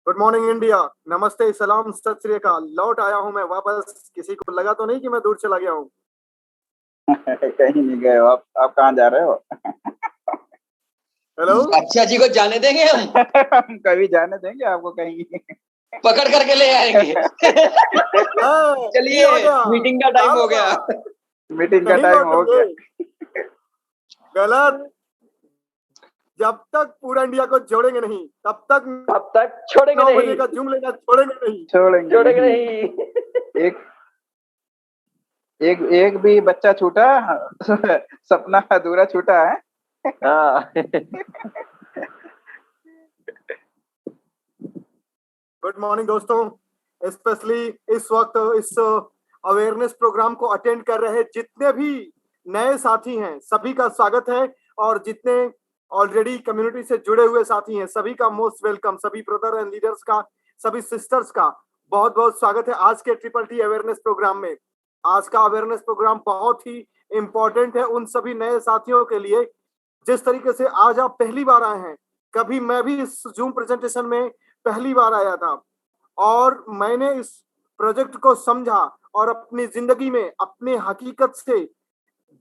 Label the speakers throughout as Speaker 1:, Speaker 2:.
Speaker 1: Good morning India. नमस्ते, सलाम, सत श्री अकाल। लौट आया हूं मैं वापस। किसी को लगा तो नहीं कि मैं दूर चला गया हूं?
Speaker 2: कहीं नहीं गए हो आप कहाँ जा रहे हो?
Speaker 1: हेलो।
Speaker 3: अच्छा जी को जाने देंगे हम।
Speaker 2: हम कभी जाने देंगे आपको कहीं?
Speaker 3: पकड़ करके ले आएंगे। चलिए,
Speaker 1: आ गया।
Speaker 3: मीटिंग का टाइम हो गया।
Speaker 2: मीटिंग का
Speaker 1: नहीं
Speaker 2: टाइम हो
Speaker 1: लौटेंगे।
Speaker 2: गया।
Speaker 1: गलत। जब तक पूरा इंडिया को जोड़ेंगे नहीं तब तक
Speaker 3: छोड़ेंगे
Speaker 1: 9
Speaker 3: नहीं।
Speaker 1: बजे का जूम लेना छोड़ेंगे नहीं।
Speaker 2: छोड़ेंगे
Speaker 3: नहीं।
Speaker 2: एक एक एक भी बच्चा छूटा, सपना अधूरा छूटा है।
Speaker 3: हाँ।
Speaker 1: गुड मॉर्निंग दोस्तों। स्पेशली इस वक्त इस अवेयरनेस प्रोग्राम को अटेंड कर रहे जितने भी नए साथी हैं सभी का स्वागत है, और जितने ऑलरेडी कम्युनिटी से जुड़े हुए साथी हैं सभी का मोस्ट वेलकम। सभी ब्रदर एंड लीडर्स का, सभी सिस्टर्स का बहुत बहुत स्वागत है आज के ट्रिपल टी अवेयरनेस प्रोग्राम में। आज का अवेयरनेस प्रोग्राम बहुत ही इंपॉर्टेंट है उन सभी नए साथियों के लिए। जिस तरीके से आज आप पहली बार आए हैं, कभी मैं भी इस जूम प्रेजेंटेशन में पहली बार आया था और मैंने इस प्रोजेक्ट को समझा और अपनी जिंदगी में अपने हकीकत से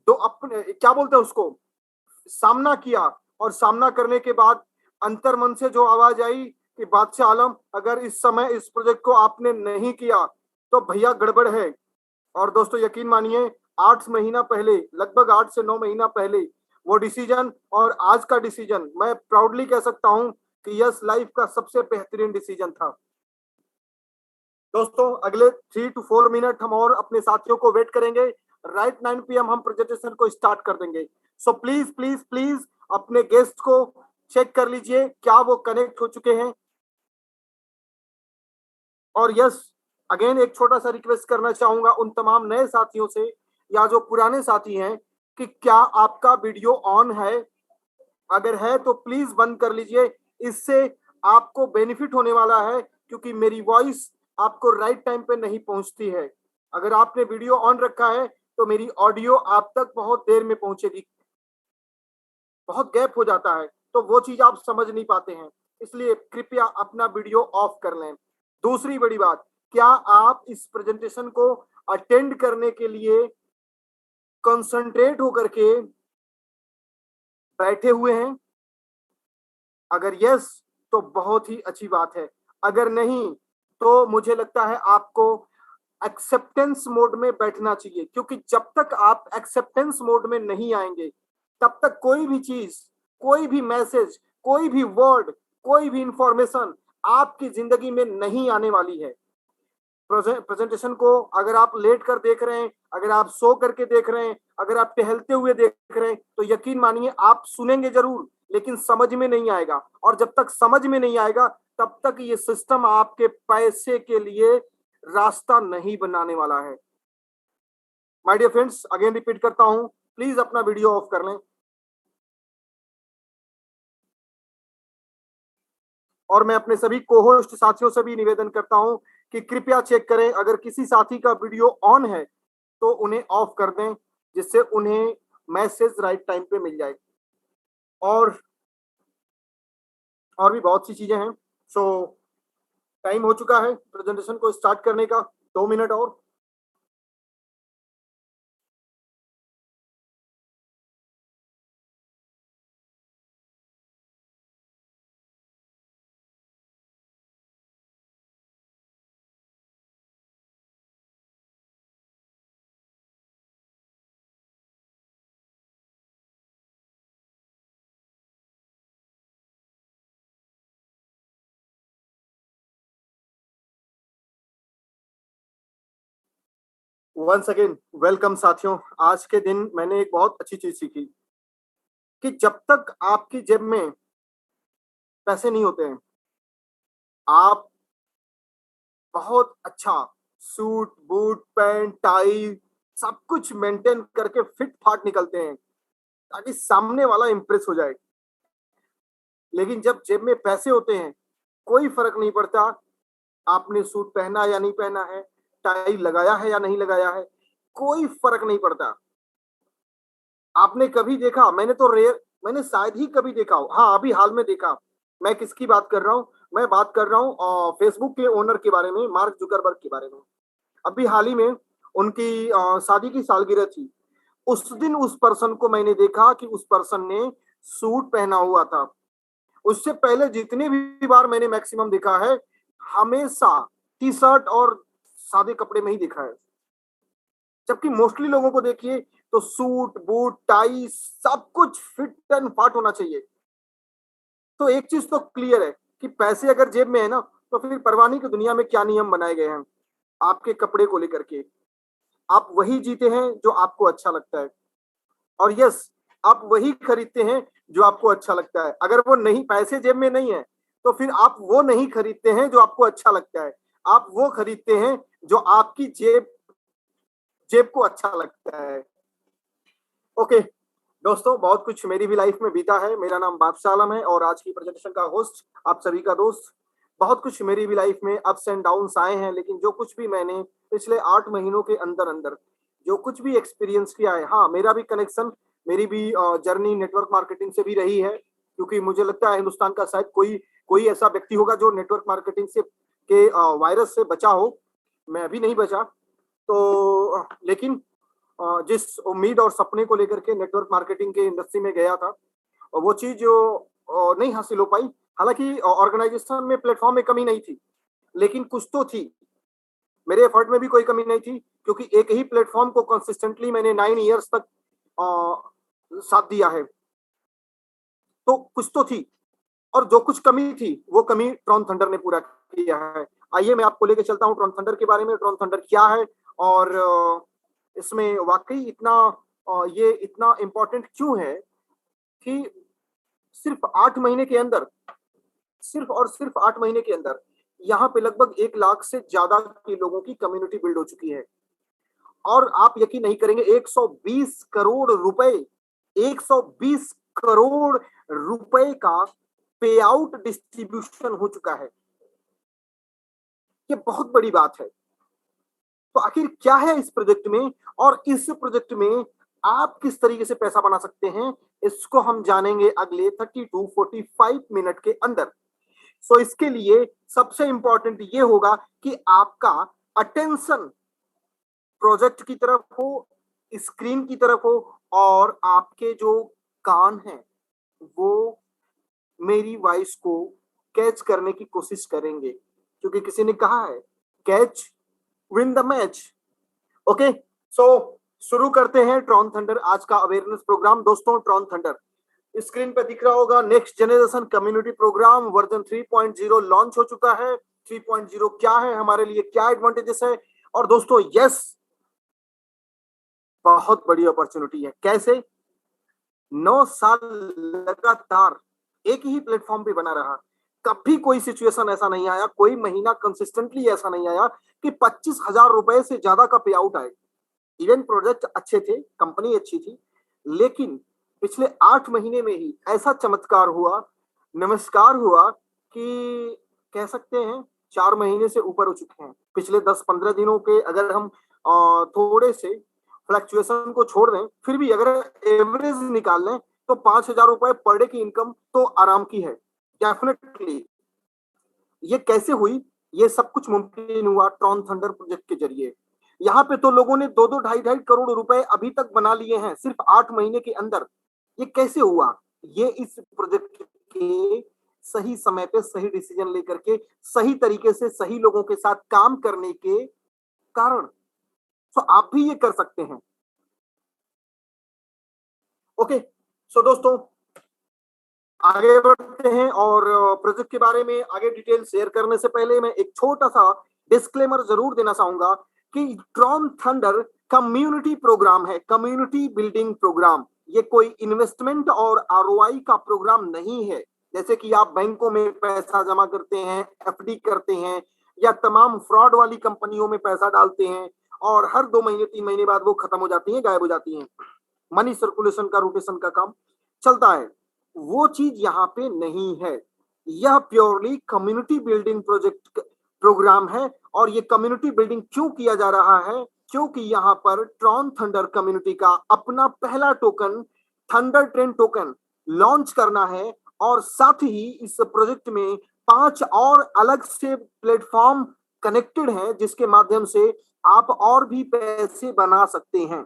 Speaker 1: तो अपने क्या बोलते हैं उसको सामना किया, और सामना करने के बाद अंतर मन से जो आवाज आई कि बादशाह आलम, अगर इस समय इस प्रोजेक्ट को आपने नहीं किया तो भैया गड़बड़ है। और दोस्तों यकीन मानिए 8 महीना पहले, लगभग 8 से 9 महीना पहले वो डिसीजन और आज का डिसीजन मैं प्राउडली कह सकता हूं कि यस लाइफ का सबसे बेहतरीन डिसीजन था। दोस्तों अगले 3 to 4 मिनट हम और अपने साथियों को वेट करेंगे। राइट 9 PM हम प्रेजेंटेशन को स्टार्ट कर देंगे। सो प्लीज प्लीज प्लीज अपने गेस्ट को चेक कर लीजिए क्या वो कनेक्ट हो चुके हैं। और यस, अगेन एक छोटा सा रिक्वेस्ट करना चाहूंगा उन तमाम नए साथियों से या जो पुराने साथी हैं कि क्या आपका वीडियो ऑन है? अगर है तो प्लीज बंद कर लीजिए। इससे आपको बेनिफिट होने वाला है क्योंकि मेरी वॉइस आपको राइट टाइम पे नहीं पहुंचती है। अगर आपने वीडियो ऑन रखा है तो मेरी ऑडियो आप तक बहुत देर में पहुंचेगी। बहुत गैप हो जाता है तो वो चीज आप समझ नहीं पाते हैं, इसलिए कृपया अपना वीडियो ऑफ कर लें। दूसरी बड़ी बात, क्या आप इस प्रेजेंटेशन को अटेंड करने के लिए कंसंट्रेट होकर के बैठे हुए हैं? अगर यस तो बहुत ही अच्छी बात है, अगर नहीं तो मुझे लगता है आपको एक्सेप्टेंस मोड में बैठना चाहिए, क्योंकि जब तक आप एक्सेप्टेंस मोड में नहीं आएंगे तब तक कोई भी चीज, कोई भी मैसेज, कोई भी वर्ड, कोई भी इंफॉर्मेशन आपकी जिंदगी में नहीं आने वाली है। प्रेजेंटेशन को अगर आप लेट कर देख रहे हैं, अगर आप सो करके देख रहे हैं, अगर आप टहलते हुए देख रहे हैं तो यकीन मानिए आप सुनेंगे जरूर लेकिन समझ में नहीं आएगा, और जब तक समझ में नहीं आएगा तब तक ये सिस्टम आपके पैसे के लिए रास्ता नहीं बनाने वाला है। My dear friends, again repeat करता हूं, प्लीज अपना वीडियो ऑफ कर लें। और मैं अपने सभी को-होस्ट साथियों से भी निवेदन करता हूं कि कृपया चेक करें, अगर किसी साथी का वीडियो ऑन है तो उन्हें ऑफ कर दें जिससे उन्हें मैसेज राइट टाइम पे मिल जाए। और भी बहुत सी चीजें हैं। सो टाइम हो चुका है प्रेजेंटेशन को स्टार्ट करने का, 2 मिनट और। वंस अगेन वेलकम साथियों। आज के दिन मैंने एक बहुत अच्छी चीज सीखी कि जब तक आपकी जेब में पैसे नहीं होते हैं आप बहुत अच्छा सूट बूट पैंट टाई सब कुछ मेंटेन करके फिट फाट निकलते हैं ताकि सामने वाला इंप्रेस हो जाए। लेकिन जब जेब में पैसे होते हैं कोई फर्क नहीं पड़ता आपने सूट पहना या नहीं पहना है, टाई लगाया है या नहीं लगाया है, कोई फर्क नहीं पड़ता। आपने कभी देखा, मैंने तो रेयर, मैंने शायद ही कभी देखा हो, हाँ अभी हाल में देखा। मैं किसकी बात कर रहा हूँ? मैं बात कर रहा हूँ फेसबुक के ओनर के बारे में, मार्क जुकरबर्ग के बारे में। अभी हाल ही में उनकी शादी की सालगिरह थी। उस दिन उस पर्सन को मैंने देखा कि उस पर्सन ने सूट पहना हुआ था। उससे पहले जितने भी बार मैंने मैक्सिमम देखा है, हमेशा टी शर्ट और सादे कपड़े में ही देखा है। जबकि मोस्टली लोगों को देखिए तो सूट बूट टाई सब कुछ फिट एंड फाट होना चाहिए। तो एक चीज तो क्लियर है कि पैसे अगर जेब में है ना, तो फिर परवानी की दुनिया में क्या नियम बनाए गए हैं आपके कपड़े को लेकर के। आप वही जीते हैं जो आपको अच्छा लगता है, और यस, आप वही खरीदते हैं जो आपको अच्छा लगता है। अगर वो नहीं, पैसे जेब में नहीं है, तो फिर आप वो नहीं खरीदते हैं जो आपको अच्छा लगता है। आप वो खरीदते हैं जो आपकी जेब को अच्छा लगता है। ओके दोस्तों, बहुत कुछ मेरी भी लाइफ में बीता है। मेरा नाम बादशाह आलम है और आज की प्रेजेंटेशन का होस्ट आप सभी का दोस्त। बहुत कुछ मेरी भी लाइफ में अप्स एंड डाउन्स आए हैं, लेकिन जो कुछ भी मैंने पिछले 8 महीनों के अंदर अंदर जो कुछ भी एक्सपीरियंस किया है, हाँ, मेरा भी कनेक्शन, मेरी भी जर्नी नेटवर्क मार्केटिंग से भी रही है। क्योंकि मुझे लगता है हिंदुस्तान का शायद कोई ऐसा व्यक्ति होगा जो नेटवर्क मार्केटिंग से के वायरस से बचा हो। मैं अभी नहीं बचा, तो लेकिन जिस उम्मीद और सपने को लेकर के नेटवर्क मार्केटिंग के इंडस्ट्री में गया था, और वो चीज जो नहीं हासिल हो पाई। हालांकि ऑर्गेनाइजेशन में, प्लेटफॉर्म में कमी नहीं थी, लेकिन कुछ तो थी। मेरे एफर्ट में भी कोई कमी नहीं थी, क्योंकि एक ही प्लेटफॉर्म को कंसिस्टेंटली मैंने 9 इयर्स तक साथ दिया है। तो कुछ तो थी, और जो कुछ कमी थी वो कमी ट्रॉन थंडर ने पूरा किया है। आइए मैं आपको लेके चलता हूँ ट्रॉन थंडर के बारे में। ट्रॉन थंडर क्या है, और इसमें वाकई ये इतना इम्पोर्टेंट क्यों है कि सिर्फ 8 महीने के अंदर, सिर्फ 8 महीने के अंदर यहाँ पे लगभग 1 लाख से ज्यादा के लोगों की कम्युनिटी बिल्ड हो चुकी है। और आप यकीन नहीं करेंगे, 120 करोड़ रुपए, 120 करोड़ रुपए का पे आउट डिस्ट्रीब्यूशन हो चुका है। ये बहुत बड़ी बात है। तो आखिर क्या है इस प्रोजेक्ट में, और इस प्रोजेक्ट में आप किस तरीके से पैसा बना सकते हैं, इसको हम जानेंगे अगले 30 to 45 मिनट के अंदर। सो इसके लिए सबसे इंपॉर्टेंट ये होगा कि आपका अटेंशन प्रोजेक्ट की तरफ हो, स्क्रीन की तरफ हो, और आपके जो कान हैं वो मेरी वॉइस को कैच करने की कोशिश करेंगे, क्योंकि किसी ने कहा है catch win the match. Okay, so शुरू करते हैं ट्रॉन थंडर आज का अवेयरनेस प्रोग्राम। दोस्तों, ट्रॉन थंडर स्क्रीन पे दिख रहा होगा, next generation community programme version 3.0 launch हो चुका है। 3.0 क्या है, हमारे लिए क्या एडवांटेजेस है, और दोस्तों यस, बहुत बड़ी अपॉर्चुनिटी है। कैसे? 9 साल लगातार एक ही प्लेटफॉर्म पे बना रहा, कभी कोई सिचुएशन ऐसा नहीं आया, कोई महीना कंसिस्टेंटली ऐसा नहीं आया कि 25,000 रुपए से ज्यादा का पे आउट आए। इवेंट प्रोजेक्ट अच्छे थे, कंपनी अच्छी थी, लेकिन पिछले 8 महीने में ही ऐसा चमत्कार हुआ, नमस्कार हुआ, कि कह सकते हैं 4 महीने से ऊपर हो चुके हैं। पिछले 10-15 दिनों के अगर हम थोड़े से फ्लक्चुएशन को छोड़ दें, फिर भी अगर एवरेज निकाल लें, तो 5,000 रुपए पर डे की इनकम तो आराम की है। डेफिनेटली ये कैसे हुई? ये सब कुछ मुमकिन हुआ ट्रॉन थंडर प्रोजेक्ट के जरिए। यहाँ पे तो लोगों ने 2-2 ढाई-ढाई करोड़ रुपए अभी तक बना लिए हैं सिर्फ 8 महीने के अंदर। ये कैसे हुआ? ये इस प्रोजेक्ट के सही समय पे सही डिसीजन लेकर के, सही तरीके से सही लोगों के साथ काम करने के कारण। तो आप भी ये कर सकते हैं। ओके, सो दोस्तों आगे बढ़ते हैं, और प्रोजेक्ट के बारे में आगे डिटेल शेयर करने से पहले मैं एक छोटा सा डिस्क्लेमर जरूर देना चाहूंगा कि ट्रॉन थंडर कम्युनिटी प्रोग्राम है, कम्युनिटी बिल्डिंग प्रोग्राम। ये कोई इन्वेस्टमेंट और आरओआई का प्रोग्राम नहीं है, जैसे कि आप बैंकों में पैसा जमा करते हैं, एफडी करते हैं, या तमाम फ्रॉड वाली कंपनियों में पैसा डालते हैं और हर 2 महीने 3 महीने बाद वो खत्म हो जाती हैं, गायब हो जाती हैं। मनी सर्कुलेशन का, रोटेशन का काम चलता है। वो चीज यहाँ पे नहीं है। यह प्योरली कम्युनिटी बिल्डिंग प्रोग्राम है। और ये कम्युनिटी बिल्डिंग क्यों किया जा रहा है? क्योंकि यहाँ पर ट्रॉन थंडर कम्युनिटी का अपना पहला token, thunder train token launch करना है, और साथ ही इस प्रोजेक्ट में 5 और अलग से प्लेटफॉर्म कनेक्टेड हैं जिसके माध्यम से आप और भी पैसे बना सकते हैं।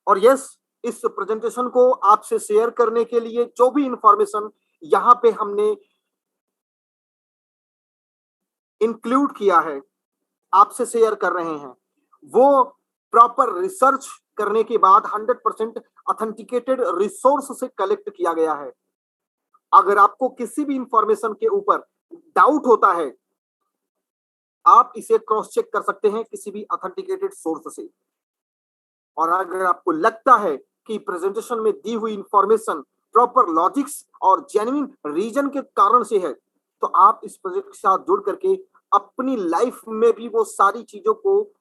Speaker 1: और यस, इस प्रेजेंटेशन को आपसे शेयर करने के लिए जो भी इंफॉर्मेशन यहां पे हमने इंक्लूड किया है, आपसे शेयर कर रहे हैं, वो प्रॉपर रिसर्च करने के बाद 100% ऑथेंटिकेटेड रिसोर्स से कलेक्ट किया गया है। अगर आपको किसी भी इंफॉर्मेशन के ऊपर डाउट होता है, आप इसे क्रॉस चेक कर सकते हैं किसी भी ऑथेंटिकेटेड सोर्स से। और अगर आपको लगता है कि प्रेजेंटेशन में दी हुई इंफॉर्मेशन प्रॉपर लॉजिक्स और जेन्युइन रीजन के कारण से है, तो आप इस प्रोजेक्ट के साथ जुड़ करके अपनी लाइफ में भी वो सारी चीजों को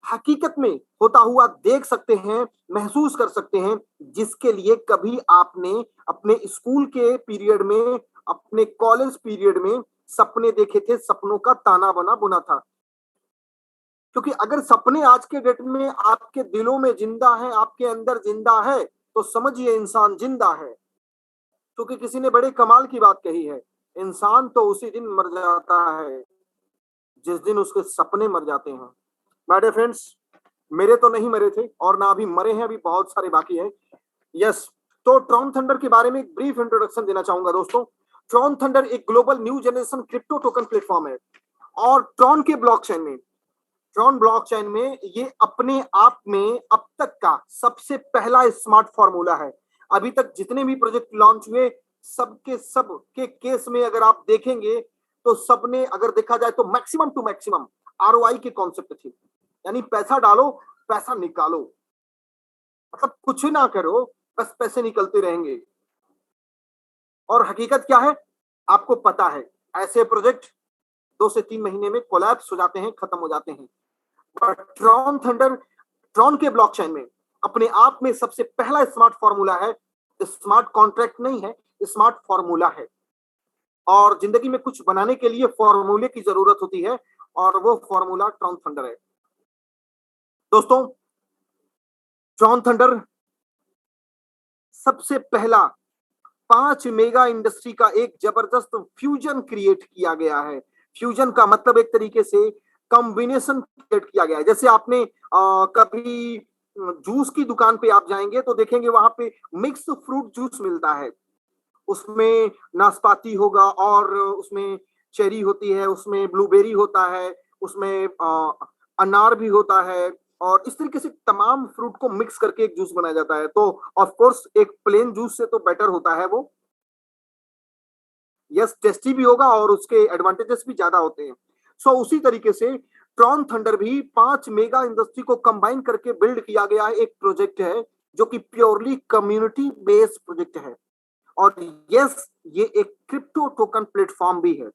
Speaker 1: हकीकत में होता हुआ देख सकते हैं, महसूस कर सकते हैं, जिसके लिए कभी आपने अपने स्कूल के पीरियड में, अपने कॉलेज पीरियड में सपने देखे थे, सपनों का ताना बना बुना था। क्योंकि अगर सपने आज के डेट में आपके दिलों में जिंदा है, आपके अंदर जिंदा है, तो समझिए इंसान जिंदा है। क्योंकि किसी ने बड़े कमाल की बात कही है, इंसान तो उसी दिन मर जाता है जिस दिन उसके सपने मर जाते हैं। माय डियर फ्रेंड्स, मेरे तो नहीं मरे थे और ना अभी मरे हैं, अभी बहुत सारे बाकी हैं। यस, तो ट्रॉन थंडर के बारे में एक ब्रीफ इंट्रोडक्शन देना चाहूंगा दोस्तों। ट्रॉन थंडर एक global new generation crypto token platform है और ट्रॉन ब्लॉकचेन में ये अपने आप में अब तक का सबसे पहला स्मार्ट फॉर्मूला है। अभी तक जितने भी प्रोजेक्ट लॉन्च हुए, सबके सब के केस में अगर आप देखेंगे तो सबने, अगर देखा जाए तो मैक्सिमम टू मैक्सिमम आरओआई के कॉन्सेप्ट थे, यानी पैसा डालो पैसा निकालो, मतलब कुछ ना करो बस पैसे निकलते रहेंगे। और हकीकत क्या है आपको पता है, ऐसे प्रोजेक्ट 2 से 3 महीने में कोलैप्स हो जाते हैं, खत्म हो जाते हैं। बट ट्रॉन थंडर, ट्रॉन के ब्लॉकचेन में अपने आप में सबसे पहला स्मार्ट फॉर्मूला है। स्मार्ट कॉन्ट्रैक्ट नहीं है, स्मार्ट फॉर्मूला है। और जिंदगी में कुछ बनाने के लिए फॉर्मूले की जरूरत होती है और वो फॉर्मूला ट्रॉन थंडर है। दोस्तों, ट्रॉन थंडर सबसे पहला 5 मेगा इंडस्ट्री का एक जबरदस्त फ्यूजन क्रिएट किया गया है। फ्यूजन का मतलब एक तरीके से कॉम्बिनेशन क्रिएट किया गया है। जैसे आपने कभी जूस की दुकान पे आप जाएंगे तो देखेंगे वहां पे मिक्स फ्रूट जूस मिलता है, उसमें नाशपाती होगा और उसमें चेरी होती है, उसमें ब्लूबेरी होता है, उसमें अनार भी होता है, और इस तरीके से तमाम फ्रूट को मिक्स करके एक जूस बनाया जाता है। तो ऑफ कोर्स एक प्लेन जूस से तो बेटर होता है वो, यस टेस्टी भी होगा और उसके एडवांटेजेस भी ज्यादा होते हैं। सो उसी तरीके से ट्रॉन थंडर भी 5 मेगा इंडस्ट्री को कंबाइन करके बिल्ड किया गया एक प्रोजेक्ट है, जो कि प्योरली कम्युनिटी बेस्ड प्रोजेक्ट है। और यस, ये एक क्रिप्टो टोकन प्लेटफॉर्म भी है,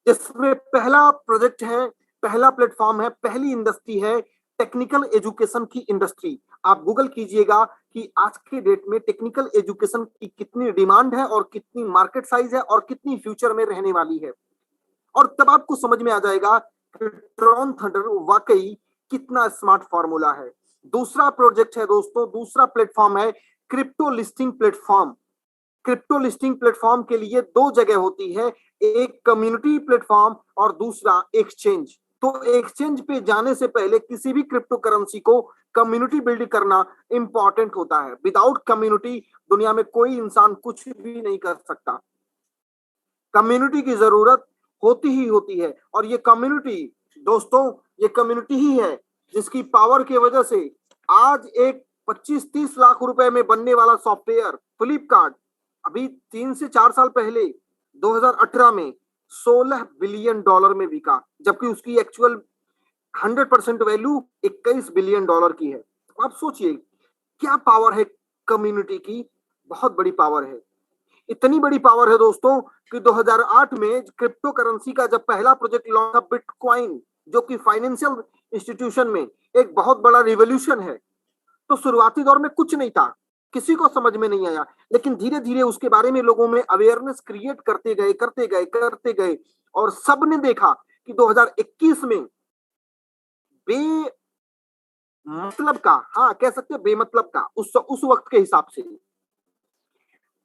Speaker 1: जिसमें पहला प्रोजेक्ट है, पहला प्लेटफॉर्म है, पहली इंडस्ट्री है टेक्निकल एजुकेशन की इंडस्ट्री। आप गूगल कीजिएगा कि आज के डेट में टेक्निकल एजुकेशन की कितनी डिमांड है और कितनी मार्केट साइज है और कितनी फ्यूचर में रहने वाली है, और तब आपको समझ में आ जाएगा कि ट्रॉन थंडर वाकई कितना स्मार्ट फॉर्मूला है। दूसरा प्रोजेक्ट है दोस्तों, दूसरा प्लेटफॉर्म है crypto listing platform. Crypto listing platform के लिए 2 जगह होती है, एक कम्युनिटी प्लेटफॉर्म और दूसरा एक्सचेंज। तो एक्सचेंज पे जाने से पहले किसी भी क्रिप्टो करेंसी को कम्युनिटी बिल्ड करना इंपॉर्टेंट होता है। विदाउट कम्युनिटी दुनिया में कोई इंसान कुछ भी नहीं कर सकता। कम्युनिटी की जरूरत होती ही होती है, और ये कम्युनिटी दोस्तों, ये कम्युनिटी ही है जिसकी पावर की वजह से आज एक 25-30 लाख रुपए में बनने वाला सॉफ्टवेयर फ्लिपकार्ट अभी 3 से 4 साल पहले 2018 में $16 बिलियन में बिका, जबकि उसकी एक्चुअल 100% वैल्यू $21 बिलियन की है। आप सोचिए क्या पावर है कम्युनिटी की, बहुत बड़ी पावर है। इतनी बड़ी पावर है दोस्तों कि 2008 में क्रिप्टो करेंसी का जब पहला प्रोजेक्ट लॉन्च था बिटकॉइन, जो कि फाइनेंशियल इंस्टीट्यूशन में एक बहुत बड़ा रिवॉल्यूशन है, तो शुरुआती दौर में कुछ नहीं था, किसी को समझ में नहीं आया, लेकिन धीरे धीरे उसके बारे में लोगों में अवेयरनेस क्रिएट करते गए और सबने देखा कि 2021 में बेमतलब का, हाँ कह सकते हैं बेमतलब का, उस वक्त के हिसाब से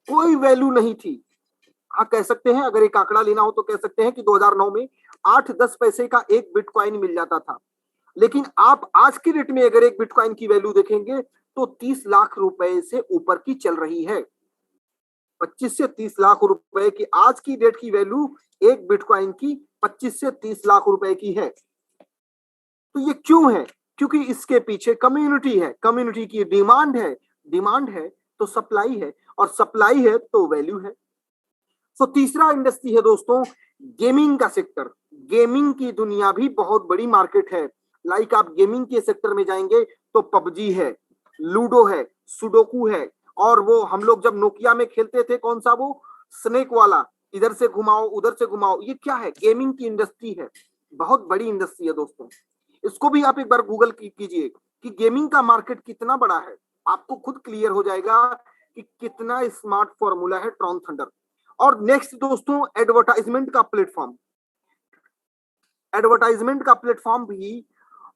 Speaker 1: कोई वैल्यू नहीं थी। हाँ, कह सकते हैं, अगर एक आंकड़ा लेना हो तो कह सकते हैं कि 2009 में 8-10 पैसे का एक बिटकॉइन मिल जाता था। लेकिन आप आज की डेट में अगर एक बिटकॉइन की वैल्यू देखेंगे तो 30 लाख रुपए से ऊपर की चल रही है। 25 से 30 लाख रुपए की आज की डेट की वैल्यू एक बिटकॉइन की 25 से 30 लाख रुपए की है। तो ये क्यों है? क्योंकि इसके पीछे कम्युनिटी है, कम्युनिटी की डिमांड है, डिमांड है तो सप्लाई है, और सप्लाई है तो वैल्यू है। तो तीसरा इंडस्ट्री है दोस्तों गेमिंग का सेक्टर। गेमिंग की दुनिया भी बहुत बड़ी मार्केट है। लाइक आप गेमिंग के सेक्टर में जाएंगे तो पबजी है, लूडो है, सुडोकू है, और वो हम लोग जब नोकिया में खेलते थे, कौन सा वो स्नेक वाला, इधर से घुमाओ उधर से घुमाओ, ये क्या है? गेमिंग की इंडस्ट्री है, बहुत बड़ी इंडस्ट्री है दोस्तों। इसको भी आप एक बार गूगल कीजिए कि गेमिंग का मार्केट कितना बड़ा है, आपको खुद क्लियर हो जाएगा कि कितना स्मार्ट फॉर्मूला है ट्रॉन थंडर। और नेक्स्ट दोस्तों एडवर्टाइजमेंट का प्लेटफॉर्म। एडवर्टाइजमेंट का प्लेटफॉर्म भी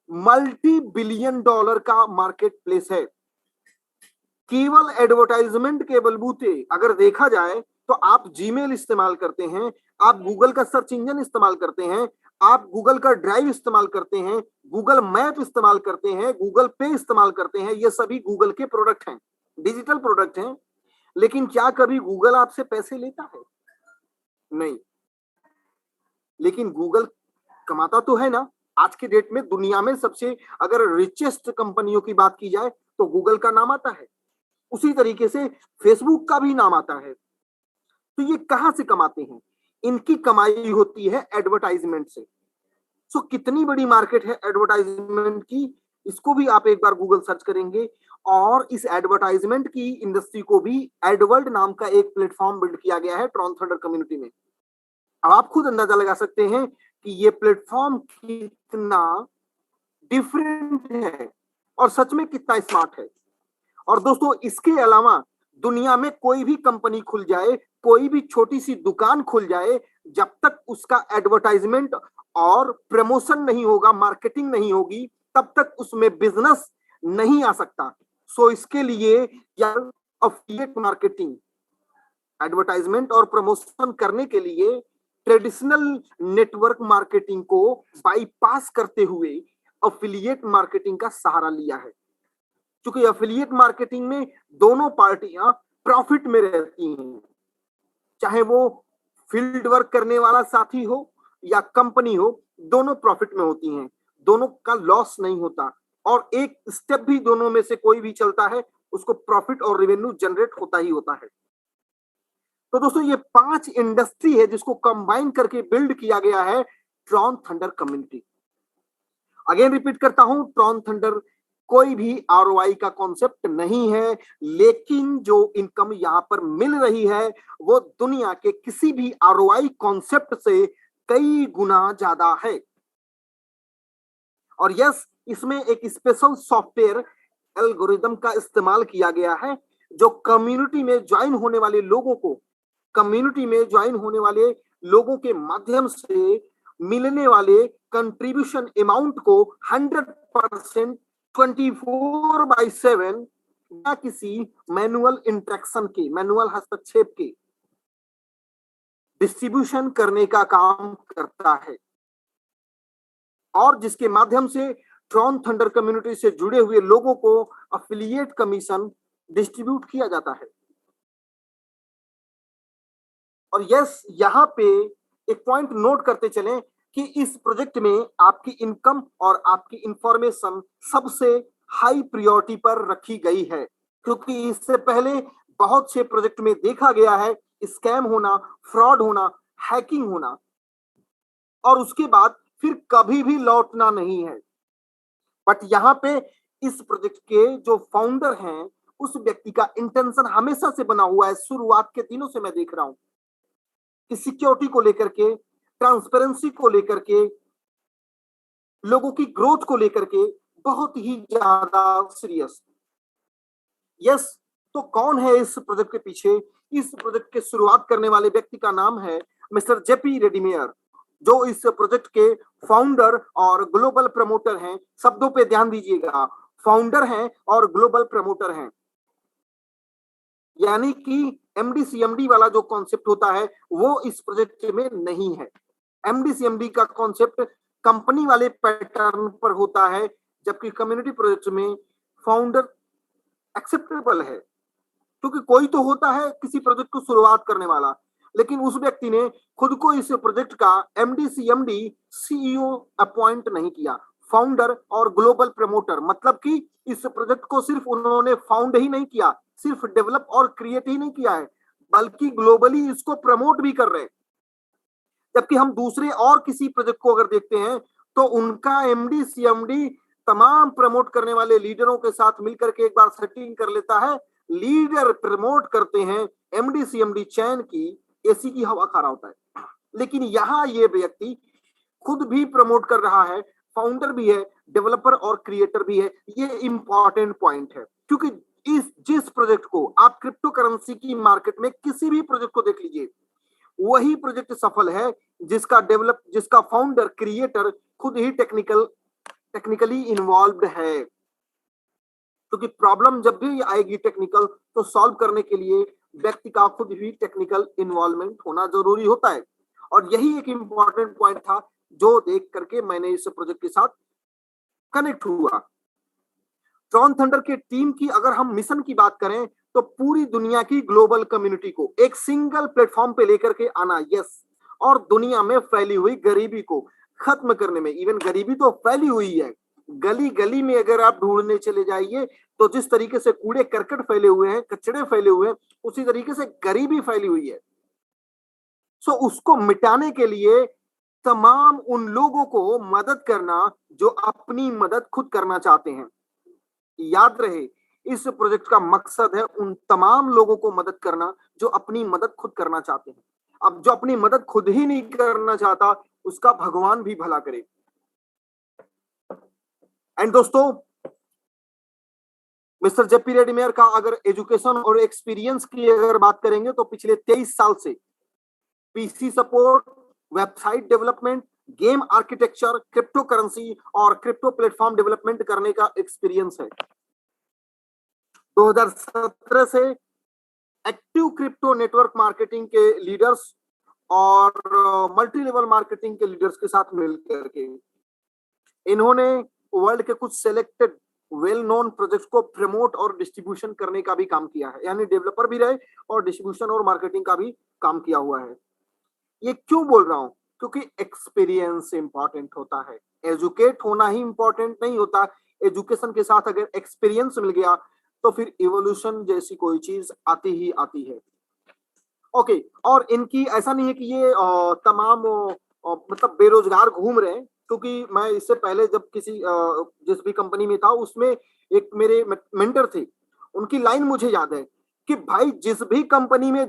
Speaker 1: मल्टी बिलियन डॉलर का मार्केट प्लेस है। केवल एडवर्टाइजमेंट के बलबूते अगर देखा जाए तो आप जीमेल इस्तेमाल करते हैं, आप गूगल का सर्च इंजन इस्तेमाल करते हैं, आप गूगल का ड्राइव इस्तेमाल करते हैं, गूगल मैप इस्तेमाल करते हैं, गूगल पे इस्तेमाल करते हैं, ये सभी गूगल के प्रोडक्ट हैं, डिजिटल प्रोडक्ट हैं। लेकिन क्या कभी गूगल आपसे पैसे लेता है? नहीं। लेकिन गूगल कमाता तो है ना। आज के डेट में दुनिया में सबसे अगर रिचेस्ट कंपनियों की बात की जाए तो गूगल का नाम आता है, उसी तरीके से फेसबुक का भी नाम आता है। तो ये कहां से कमाते हैं? इनकी कमाई होती है एडवर्टाइजमेंट से। सो कितनी बड़ी मार्केट है एडवर्टाइजमेंट की, इसको भी आप एक बार गूगल सर्च करेंगे। और इस एडवर्टाइजमेंट की इंडस्ट्री को भी एडवर्ड नाम का एक प्लेटफॉर्म बिल्ड किया गया है ट्रॉन थंडर कम्युनिटी में। अब आप खुद अंदाजा लगा सकते हैं कि ये प्लेटफॉर्म कितना डिफरेंट है और सच में कितना स्मार्ट है। और दोस्तों इसके अलावा दुनिया में कोई भी कंपनी खुल जाए, कोई भी छोटी सी दुकान खुल जाए, जब तक उसका एडवर्टाइजमेंट और प्रमोशन नहीं होगा, मार्केटिंग नहीं होगी, तब तक उसमें बिजनेस नहीं आ सकता। सो इसके लिए यार अफिलिएट मार्केटिंग, एडवर्टाइजमेंट और प्रमोशन करने के लिए ट्रेडिशनल नेटवर्क मार्केटिंग को बाईपास करते हुए अफिलिएट मार्केटिंग का सहारा लिया है। क्योंकि अफिलिएट मार्केटिंग में दोनों पार्टियां प्रॉफिट में रहती हैं, चाहे वो फील्ड वर्क करने वाला साथी हो या कंपनी हो, दोनों प्रॉफिट में होती हैं, दोनों का लॉस नहीं होता। और एक स्टेप भी दोनों में से कोई भी चलता है, उसको प्रॉफिट और रेवेन्यू जनरेट होता ही होता है। तो दोस्तों ये 5 इंडस्ट्री है जिसको कंबाइन करके बिल्ड किया गया है Tron thunder community. Again repeat करता हूं, ट्रॉन थंडर कोई भी आरओआई का कॉन्सेप्ट नहीं है, लेकिन जो इनकम यहां पर मिल रही है वो दुनिया के किसी भी आरओआई कॉन्सेप्ट से कई गुना ज्यादा है। और यस, इसमें एक स्पेशल सॉफ्टवेयर एल्गोरिदम का इस्तेमाल किया गया है जो कम्युनिटी में ज्वाइन होने वाले लोगों को, कम्युनिटी में ज्वाइन होने वाले लोगों के माध्यम से मिलने वाले कंट्रीब्यूशन अमाउंट को 100% 24/7 या किसी मैनुअल इंटरेक्शन के, मैनुअल हस्तक्षेप के डिस्ट्रीब्यूशन करने का काम करता है, और जिसके माध्यम से ट्रॉन थंडर कम्युनिटी से जुड़े हुए लोगों को अफिलिएट कमीशन डिस्ट्रीब्यूट किया जाता है। और यस, यहाँ पे एक पॉइंट नोट करते चलें कि इस प्रोजेक्ट में आपकी इनकम और आपकी इंफॉर्मेशन सबसे हाई प्रायोरिटी पर रखी गई है, क्योंकि इससे पहले बहुत से प्रोजेक्ट में देखा गया है स्कैम होना, फ्रॉड होना, हैकिंग होना, और उसके बाद फिर कभी भी लौटना नहीं है। बट यहाँ पे इस प्रोजेक्ट के जो फाउंडर हैं, उस व्यक्ति का इंटेंशन हमेशा से बना हुआ है, शुरुआत के दिनों से मैं देख रहा हूं कि सिक्योरिटी को लेकर के, ट्रांसपेरेंसी को लेकर के, लोगों की ग्रोथ को लेकर के बहुत ही ज्यादा सीरियस। यस, तो कौन है इस प्रोजेक्ट के पीछे? इस प्रोजेक्ट के शुरुआत करने वाले व्यक्ति का नाम है मिस्टर जेपी रेडिमेयर, जो इस प्रोजेक्ट के फाउंडर और ग्लोबल प्रमोटर हैं। शब्दों पे ध्यान दीजिएगा, फाउंडर हैं और ग्लोबल प्रमोटर हैं। यानी कि एमडीसीएमडी वाला जो कॉन्सेप्ट होता है वो इस प्रोजेक्ट में नहीं है। एमडीसीएमडी का कॉन्सेप्ट कंपनी वाले पैटर्न पर होता है, जबकि कम्युनिटी प्रोजेक्ट में फाउंडर एक्सेप्टेबल है, क्योंकि कोई तो होता है किसी प्रोजेक्ट को शुरुआत करने वाला, लेकिन उस व्यक्ति ने खुद को इस प्रोजेक्ट का एमडीसीएमडी सीईओ अपॉइंट नहीं किया, फाउंडर और ग्लोबल प्रमोटर, मतलब कि इस प्रोजेक्ट को सिर्फ उन्होंने फाउंड ही नहीं किया, सिर्फ डेवलप और क्रिएट ही नहीं किया है, बल्कि ग्लोबली इसको प्रमोट भी कर रहे हैं। जबकि हम दूसरे और किसी प्रोजेक्ट को अगर देखते हैं तो उनका एमडीसीएमडी तमाम प्रमोट करने वाले लीडरों के साथ मिलकर के एक बार सेटिंग कर लेता है, लीडर प्रमोट करते हैं, एमडीसीएमडी चैन की एसी की हवा खा रहा होता है। लेकिन यहाँ ये व्यक्ति खुद भी प्रमोट कर रहा है, फाउंडर भी है, डेवलपर और क्रिएटर भी है। ये इंपॉर्टेंट पॉइंट है, क्योंकि जिस प्रोजेक्ट को आप क्रिप्टो करेंसी की मार्केट में किसी भी प्रोजेक्ट को देख लीजिए, वही प्रोजेक्ट सफल है जिसका फाउंडर क्रिएटर खुद ही टेक्निकली इन्वॉल्व्ड है। क्योंकि प्रॉब्लम जब भी आएगी टेक्निकल, तो सॉल्व करने के लिए व्यक्ति का खुद ही टेक्निकल इन्वॉल्वमेंट होना जरूरी होता है। और यही एक इंपॉर्टेंट पॉइंट था जो देख करके मैंने इस प्रोजेक्ट के साथ कनेक्ट हुआ। ट्रॉन थंडर के टीम की अगर हम मिशन की बात करें तो पूरी दुनिया की ग्लोबल कम्युनिटी को एक सिंगल प्लेटफॉर्म पे लेकर के आना, यस, और दुनिया में फैली हुई गरीबी को खत्म करने में। इवन गरीबी तो फैली हुई है, गली गली में अगर आप ढूंढने चले जाइए तो जिस तरीके से कूड़े करकट फैले हुए हैं, कचड़े फैले हुए हैं, उसी तरीके से गरीबी फैली हुई है। सो उसको मिटाने के लिए तमाम उन लोगों को मदद करना जो अपनी मदद खुद करना चाहते हैं। याद रहे, इस प्रोजेक्ट का मकसद है उन तमाम लोगों को मदद करना जो अपनी मदद खुद करना चाहते हैं। अब जो अपनी मदद खुद ही नहीं करना चाहता, उसका भगवान भी भला करे। एंड दोस्तों, मिस्टर जेपी रेड्डीमेयर का अगर एजुकेशन और एक्सपीरियंस की अगर बात करेंगे तो पिछले 23 साल से PC support, website development, game architecture, crypto currency और क्रिप्टो प्लेटफॉर्म डेवलपमेंट करने का एक्सपीरियंस है। 2017 से एक्टिव क्रिप्टो नेटवर्क मार्केटिंग के लीडर्स और मल्टी लेवल मार्केटिंग के लीडर्स के साथ मिलकर के इन्होंने वर्ल्ड के कुछ सिलेक्टेड वेल नोन प्रोजेक्ट्स को प्रमोट और डिस्ट्रीब्यूशन करने का भी काम किया है, यानी डेवलपर भी रहे और डिस्ट्रीब्यूशन और मार्केटिंग का भी काम किया हुआ है। ये क्यों बोल रहा हूं? क्योंकि एक्सपीरियंस इंपॉर्टेंट होता है, एजुकेट होना ही इंपॉर्टेंट नहीं होता। एजुकेशन के साथ अगर एक्सपीरियंस मिल गया तो फिर इवोल्यूशन जैसी कोई चीज आती ही आती है। ओके, और इनकी ऐसा नहीं है कि ये तमाम मतलब बेरोजगार घूम रहे हैं, क्योंकि मैं इससे पहले जब किसी जिस भी कंपनी में था उसमें एक मेरे मेंटर थे, उनकी लाइन मुझे याद है कि भाई जिस भी कंपनी में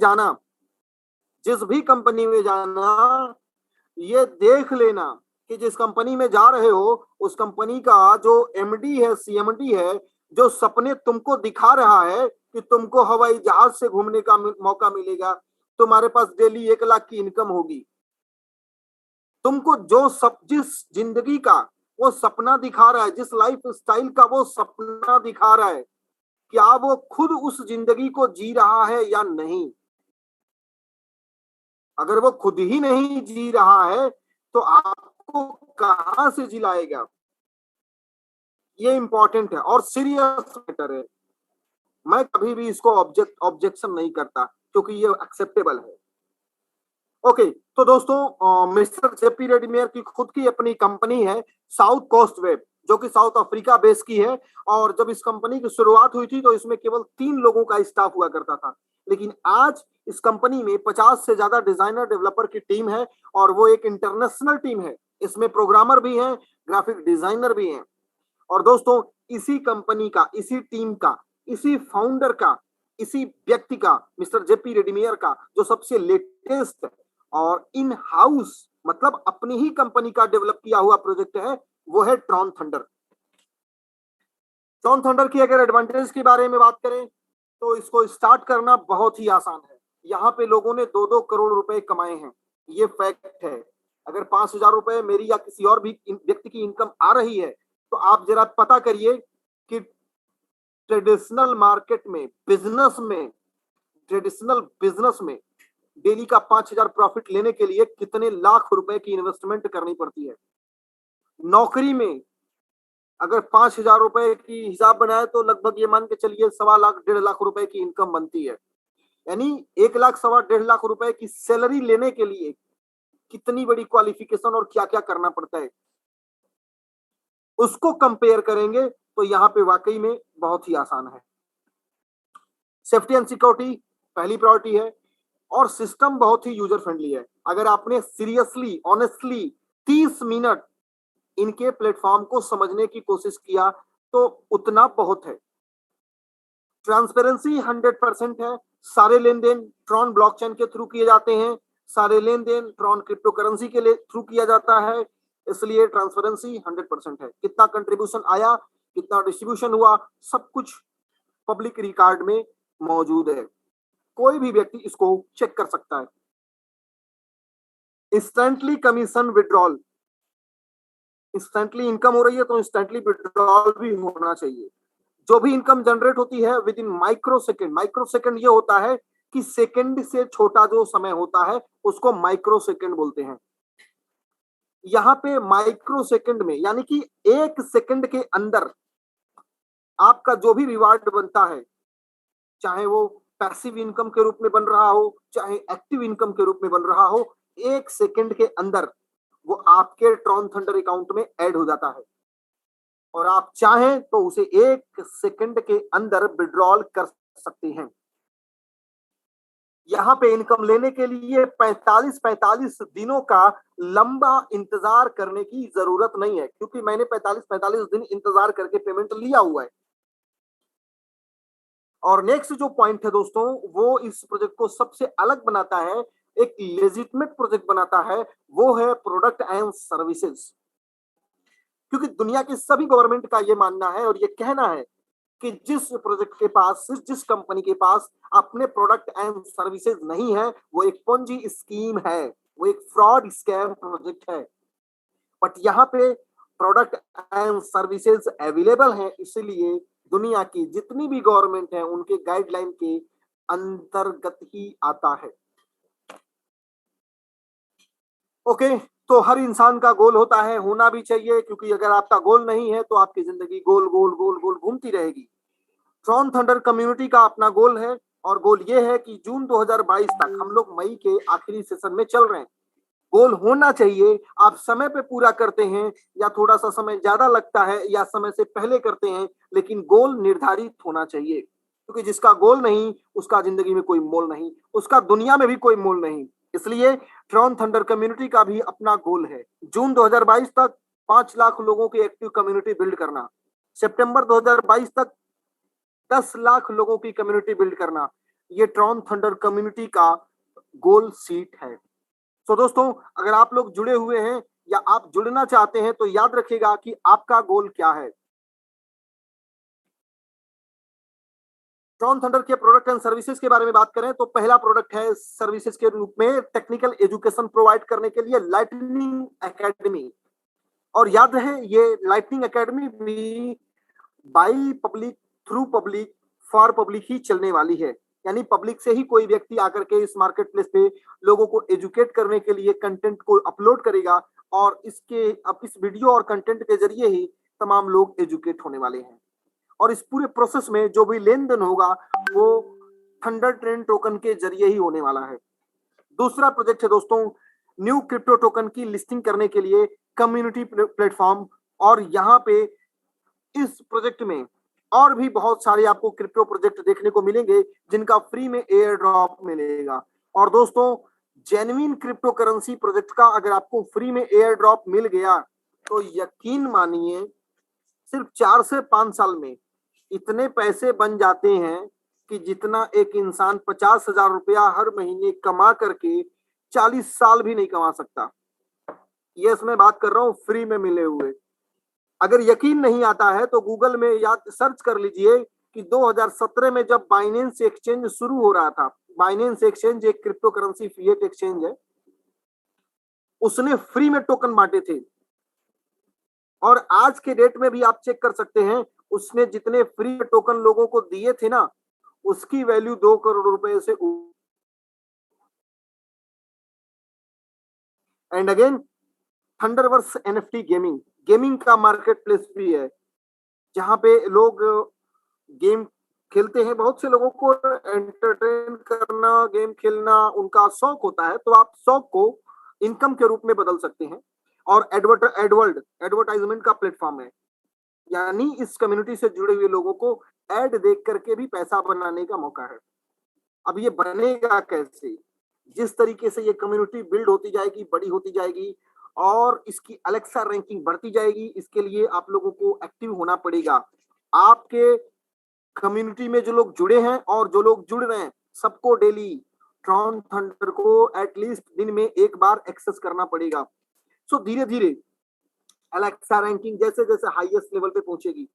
Speaker 1: जाना ये देख लेना कि जिस कंपनी में जा रहे हो उस कंपनी का जो एमडी है, सीएमडी है, जो सपने तुमको दिखा रहा है कि तुमको हवाई जहाज से घूमने का मौका मिलेगा, तुम्हारे पास डेली 1 लाख की इनकम होगी, तुमको जिस जिंदगी का वो सपना दिखा रहा है, जिस लाइफ स्टाइल का वो सपना दिखा रहा है, क्या वो खुद उस जिंदगी को जी रहा है या नहीं? अगर वो खुद ही नहीं जी रहा है तो आपको कहां से जिलाएगा? ये इंपॉर्टेंट है और सीरियस मैटर है। मैं कभी भी इसको ऑब्जेक्शन नहीं करता क्योंकि ये एक्सेप्टेबल है। ओके, तो दोस्तों, मिस्टर जेपी रेड्डीमेयर की खुद की अपनी कंपनी है साउथ कोस्ट वेब, जो कि साउथ अफ्रीका बेस की है। और जब इस कंपनी की शुरुआत हुई थी तो इसमें केवल 3 लोगों का स्टाफ हुआ करता था, लेकिन आज इस कंपनी में 50 से ज्यादा डिजाइनर डेवलपर की टीम है और वो एक इंटरनेशनल टीम है। इसमें प्रोग्रामर भी हैं, ग्राफिक डिजाइनर भी हैं। और दोस्तों, इसी कंपनी का, इसी टीम का, इसी फाउंडर का, इसी व्यक्ति का, मिस्टर जेपी रेड्डीमेयर का जो सबसे लेटेस्ट और इन हाउस मतलब अपनी ही कंपनी का डेवलप किया हुआ प्रोजेक्ट है, वो है ट्रॉन थंडर। ट्रॉन थंडर की अगर एडवांटेज के बारे में बात करें तो इसको स्टार्ट करना बहुत ही आसान है। यहाँ पे लोगों ने 2-2 करोड़ रुपए कमाए हैं, ये फैक्ट है। अगर 5,000 रुपए मेरी या किसी और भी व्यक्ति की इनकम आ रही है तो आप जरा पता करिए कि ट्रेडिशनल मार्केट में, बिजनेस में ट्रेडिशनल बिजनेस में डेली का 5,000 प्रॉफिट लेने के लिए कितने लाख रुपए की इन्वेस्टमेंट करनी पड़ती है। नौकरी में अगर 5,000 रुपए की हिसाब बनाए तो लगभग ये मान के चलिए 1.25 1.5 लाख रुपए की इनकम बनती है। यानी 1 लाख 1.5 लाख रुपए की सैलरी लेने के लिए कितनी बड़ी क्वालिफिकेशन और क्या क्या करना पड़ता है, उसको कंपेयर करेंगे तो यहाँ पे वाकई में बहुत ही आसान है। सेफ्टी एंड सिक्योरिटी पहली प्रायोरिटी है और सिस्टम बहुत ही यूजर फ्रेंडली है। अगर आपने सीरियसली ऑनेस्टली 30 मिनट इनके प्लेटफॉर्म को समझने की कोशिश किया तो उतना बहुत है। ट्रांसपेरेंसी 100% है। सारे लेन देन ट्रॉन ब्लॉकचेन के थ्रू किए जाते हैं, सारे लेन देन ट्रॉन क्रिप्टो करेंसी के थ्रू किया जाता है, इसलिए ट्रांसपेरेंसी 100% है। कितना कंट्रीब्यूशन आया, कितना डिस्ट्रीब्यूशन हुआ, सब कुछ पब्लिक रिकॉर्ड में मौजूद है, कोई भी व्यक्ति इसको चेक कर सकता है। Instantly commission withdrawal, instantly income हो रही है तो इंस्टेंटली विड्रॉल भी होना चाहिए। जो भी इनकम जनरेट होती है विद इन माइक्रो सेकंड ये होता है कि सेकंड से छोटा जो समय होता है उसको माइक्रो सेकंड बोलते हैं। यहाँ पे माइक्रो सेकंड में यानी कि 1 सेकंड के अंदर आपका जो भी रिवार्ड बनता है, चाहे वो पैसिव इनकम के रूप में बन रहा हो, चाहे एक्टिव इनकम के रूप में बन रहा हो, 1 सेकंड के अंदर वो आपके ट्रॉन थंडर अकाउंट में ऐड हो जाता है और आप चाहें तो उसे 1 सेकंड के अंदर विड्रॉल कर सकते हैं। यहाँ पे इनकम लेने के लिए 45 दिनों का लंबा इंतजार करने की जरूरत नहीं है, क्योंकि मैंने 45 दिन इंतजार करके पेमेंट लिया हुआ है। और नेक्स्ट जो पॉइंट है दोस्तों, वो इस प्रोजेक्ट को सबसे अलग बनाता है, एक लेजिटिमेट प्रोजेक्ट बनाता है, वो है प्रोडक्ट एंड सर्विसेज। क्योंकि दुनिया के सभी गवर्नमेंट का ये मानना है और ये कहना है कि जिस प्रोजेक्ट के पास, जिस कंपनी के पास अपने प्रोडक्ट एंड सर्विसेज नहीं है, वो एक पोंजी स्कीम है, वो एक फ्रॉड स्कैम प्रोजेक्ट है। बट यहाँ पे प्रोडक्ट एंड सर्विसेज अवेलेबल है, इसलिए दुनिया की जितनी भी गवर्नमेंट है उनके गाइडलाइन के अंतर्गत ही आता है। ओके, तो हर इंसान का गोल होता है, होना भी चाहिए, क्योंकि अगर आपका गोल नहीं है तो आपकी जिंदगी गोल गोल गोल गोल घूमती रहेगी। ट्रॉन थंडर कम्युनिटी का अपना गोल है और गोल ये है कि जून 2022 तक, हम लोग मई के आखिरी सेशन में चल रहे हैं, गोल होना चाहिए। आप समय पे पूरा करते हैं या थोड़ा सा समय ज्यादा लगता है या समय से पहले करते हैं, लेकिन गोल निर्धारित होना चाहिए, क्योंकि जिसका गोल नहीं उसका जिंदगी में कोई मोल नहीं, उसका दुनिया में भी कोई मोल नहीं। इसलिए ट्रॉन थंडर कम्युनिटी का भी अपना गोल है, जून 2022 तक 5 लाख लोगों की एक्टिव कम्युनिटी बिल्ड करना, सितंबर 2022 तक 10 लाख लोगों की कम्युनिटी बिल्ड करना। ये ट्रॉन थंडर कम्युनिटी का गोल सीट है। तो दोस्तों, अगर आप लोग जुड़े हुए हैं या आप जुड़ना चाहते हैं तो याद रखिएगा कि आपका गोल क्या है। ट्रॉन थंडर के प्रोडक्ट एंड सर्विसेज के बारे में बात करें तो पहला प्रोडक्ट है सर्विसेज के रूप में टेक्निकल एजुकेशन प्रोवाइड करने के लिए लाइटनिंग एकेडमी। और याद रहे, ये लाइटनिंग एकेडमी भी by public, through public, for public ही चलने वाली है। यानी पब्लिक से ही कोई व्यक्ति आकर के इस मार्केट प्लेस पे लोगों को एजुकेट करने के लिए कंटेंट को अपलोड करेगा और अब इस वीडियो और कंटेंट के जरिए ही तमाम लोग एजुकेट होने वाले हैं। और इस पूरे प्रोसेस में जो भी लेन देन होगा वो थंडर ट्रेन टोकन के जरिए ही होने वाला है। दूसरा प्रोजेक्ट है दोस्तों, न्यू क्रिप्टो टोकन की लिस्टिंग करने के लिए कम्युनिटी प्लेटफॉर्म। और यहाँ पे इस प्रोजेक्ट में और भी बहुत सारे आपको क्रिप्टो प्रोजेक्ट देखने को मिलेंगे जिनका फ्री में एयर ड्रॉप मिलेगा। और दोस्तों, जेन्युइन क्रिप्टो करेंसी प्रोजेक्ट का अगर आपको फ्री में एयर ड्रॉप मिल गया तो यकीन मानिए सिर्फ 4 से 5 साल में इतने पैसे बन जाते हैं कि जितना एक इंसान 50,000 रुपया हर महीने कमा करके 40 साल भी नहीं कमा सकता। ये मैं बात कर रहा हूं फ्री में मिले हुए। अगर यकीन नहीं आता है तो गूगल में याद सर्च कर लीजिए कि 2017 में जब बाइनेंस एक्सचेंज शुरू हो रहा था, बाइनेंस एक्सचेंज एक क्रिप्टो करेंसी फिएट एक्सचेंज है, उसने फ्री में टोकन बांटे थे। और आज के डेट में भी आप चेक कर सकते हैं, उसने जितने फ्री टोकन लोगों को दिए थे ना, उसकी वैल्यू 2 करोड़ रुपए से एंड अगेन थंडरवर्स एनएफटी गेमिंग का मार्केट प्लेस भी है, जहां पे लोग गेम खेलते हैं। बहुत से लोगों को एंटरटेन करना, गेम खेलना उनका शौक होता है, तो आप शौक को इनकम के रूप में बदल सकते हैं। और एडवर्टाइजमेंट का प्लेटफॉर्म है, यानी इस कम्युनिटी से जुड़े हुए लोगों को एड देख करके भी पैसा बनाने का मौका है। अब ये बनेगा कैसे? जिस तरीके से ये कम्युनिटी बिल्ड होती जाएगी, बड़ी होती जाएगी और इसकी अलेक्सा रैंकिंग बढ़ती जाएगी, इसके लिए आप लोगों को एक्टिव होना पड़ेगा। आपके कम्युनिटी में जो लोग जुड़े हैं और जो लोग जुड़ रहे हैं, सबको डेली ट्रॉन थंडर को एटलीस्ट दिन में एक बार एक्सेस करना पड़ेगा। सो धीरे धीरे अलेक्सा रैंकिंग जैसे जैसे हाईएस्ट लेवल पे पहुंचेगी,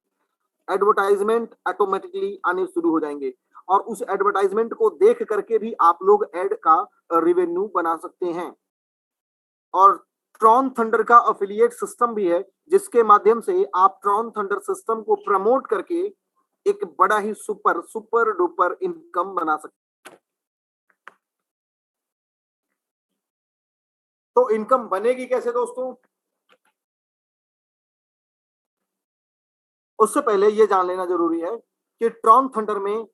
Speaker 1: एडवर्टाइजमेंट ऑटोमेटिकली आने शुरू हो जाएंगे और उस एडवर्टाइजमेंट को देख करके भी आप लोग एड का रेवेन्यू बना सकते हैं। और ट्रॉन थंडर का अफिलिएट सिस्टम भी है, जिसके माध्यम से आप ट्रॉन थंडर सिस्टम को प्रमोट करके एक बड़ा ही सुपर डुपर इनकम बना सकते हैं। तो इनकम बनेगी कैसे दोस्तों? उससे पहले ये जान लेना जरूरी है कि ट्रॉन थंडर में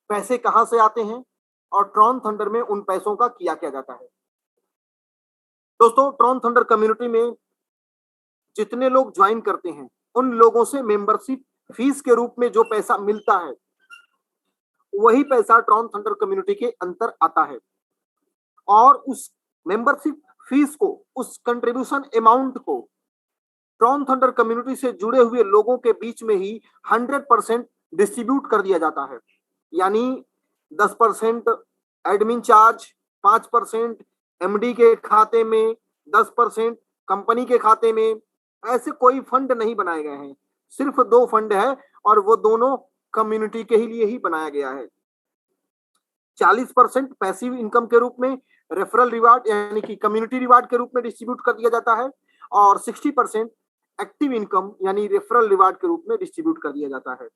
Speaker 1: पैसे कहां से आते हैं और ट्रॉन थंडर में उन पैसों का किया क्या जाता है। दोस्तों, ट्रॉन थंडर कम्युनिटी में जितने लोग ज्वाइन करते हैं, उन लोगों से मेंबरशिप फीस के रूप में जो पैसा मिलता है, वही पैसा ट्रॉन थंडर कम्युनिटी के अंदर आता है। और उस मेंबरशिप फीस को, उस कंट्रीब्यूशन अमाउंट को ट्रॉन थंडर कम्युनिटी से जुड़े हुए लोगों के बीच में ही 100% डिस्ट्रीब्यूट कर दिया जाता है। यानी 10% एडमिन चार्ज, 5% एमडी के खाते में, 10% कंपनी के खाते में। ऐसे कोई फंड नहीं बनाए गए हैं, सिर्फ 2 फंड है और वो दोनों कम्युनिटी के ही लिए ही बनाया गया है। 40% पैसिव इनकम के रूप में रेफरल रिवार्ड यानी कि कम्युनिटी रिवार्ड के रूप में डिस्ट्रीब्यूट कर दिया जाता है और 60% एक्टिव इनकम यानी रेफरल रिवार्ड के रूप में डिस्ट्रीब्यूट कर दिया जाता है।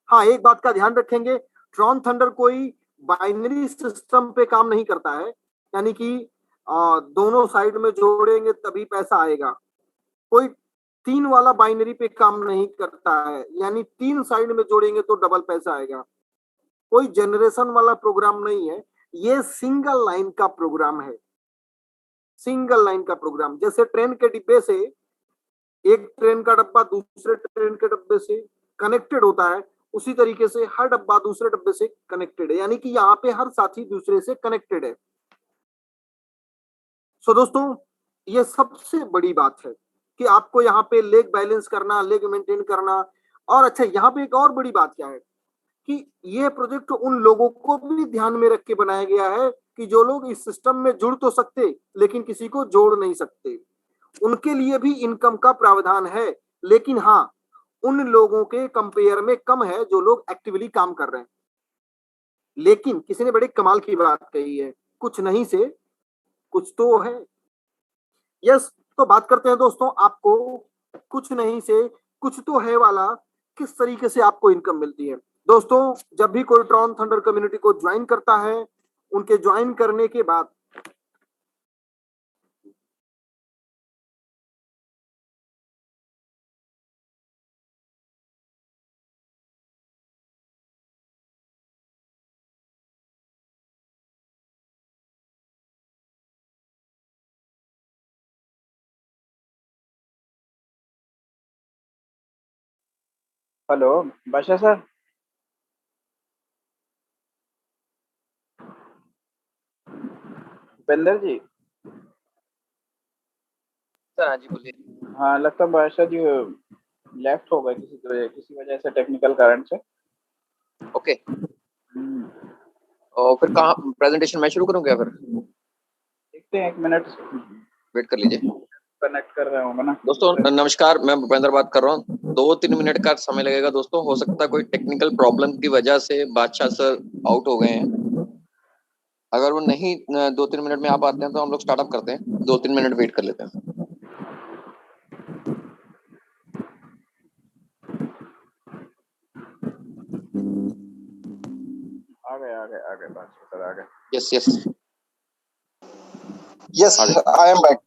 Speaker 1: हाँ, एक बात का ध्यान रखेंगे, ट्रॉन थंडर कोई बाइनरी सिस्टम पे काम नहीं करता है, यानी कि दोनों साइड में जोड़ेंगे तभी पैसा आएगा। कोई 3 वाला बाइनरी पे काम नहीं करता है, यानी 3 साइड में जोड़ेंगे तो डबल पैसा आएगा। कोई जनरेशन वाला प्रोग्राम नहीं है, ये सिंगल लाइन का प्रोग्राम है। सिंगल लाइन का प्रोग्राम, जैसे ट्रेन के डिब्बे से एक ट्रेन का डब्बा दूसरे ट्रेन के डब्बे से कनेक्टेड होता है, उसी तरीके से हर डब्बा दूसरे डब्बे से कनेक्टेड है, यानी कि यहाँ पे हर साथी दूसरे से कनेक्टेड है। सो दोस्तों, ये सबसे बड़ी बात है कि आपको यहाँ पे लेग बैलेंस करना, लेग मेंटेन करना। और अच्छा, यहाँ पे एक और बड़ी बात क्या है कि ये प्रोजेक्ट उन लोगों को भी ध्यान में रख के बनाया गया है कि जो लोग इस सिस्टम में जुड़ तो सकते लेकिन किसी को जोड़ नहीं सकते, उनके लिए भी इनकम का प्रावधान है। लेकिन हाँ, उन लोगों के कंपेयर में कम है जो लोग एक्टिवली काम कर रहे हैं। लेकिन किसी ने बड़े कमाल की बात कही है, कुछ नहीं से कुछ तो है। यस, तो बात करते हैं दोस्तों, आपको कुछ नहीं से कुछ तो है वाला किस तरीके से आपको इनकम मिलती है। दोस्तों, जब भी कोई ट्रॉन थंडर कम्युनिटी को ज्वाइन करता है, उनके ज्वाइन करने के बाद
Speaker 2: हेलो बादशाह सर। भूपेंद्र जी।
Speaker 3: सर हाँ जी बोलिए।
Speaker 2: हाँ, लगता है बादशाह जी लेफ्ट हो गए किसी वजह से, टेक्निकल कारण से।
Speaker 3: ओके, और फिर कहाँ प्रेजेंटेशन मैं शुरू करूँ क्या? फिर
Speaker 2: देखते हैं, 1 मिनट
Speaker 3: वेट कर लीजिए।
Speaker 2: कनेक्ट कर रहे होंगे ना।
Speaker 3: दोस्तों नमस्कार, मैं भूपेंद्र बात कर रहा हूँ। 2-3 मिनट का समय लगेगा दोस्तों, हो सकता है कोई टेक्निकल प्रॉब्लम की वजह से बादशाह सर आउट हो गए हैं। अगर वो नहीं 2-3 मिनट में आ पाते हैं तो हम लोग स्टार्टअप करते हैं, 2-3 मिनट वेट कर लेते हैं।
Speaker 2: आ गए बादशाह सर, आ गए।
Speaker 3: यस यस
Speaker 1: यस
Speaker 3: आ गए।
Speaker 1: I am back.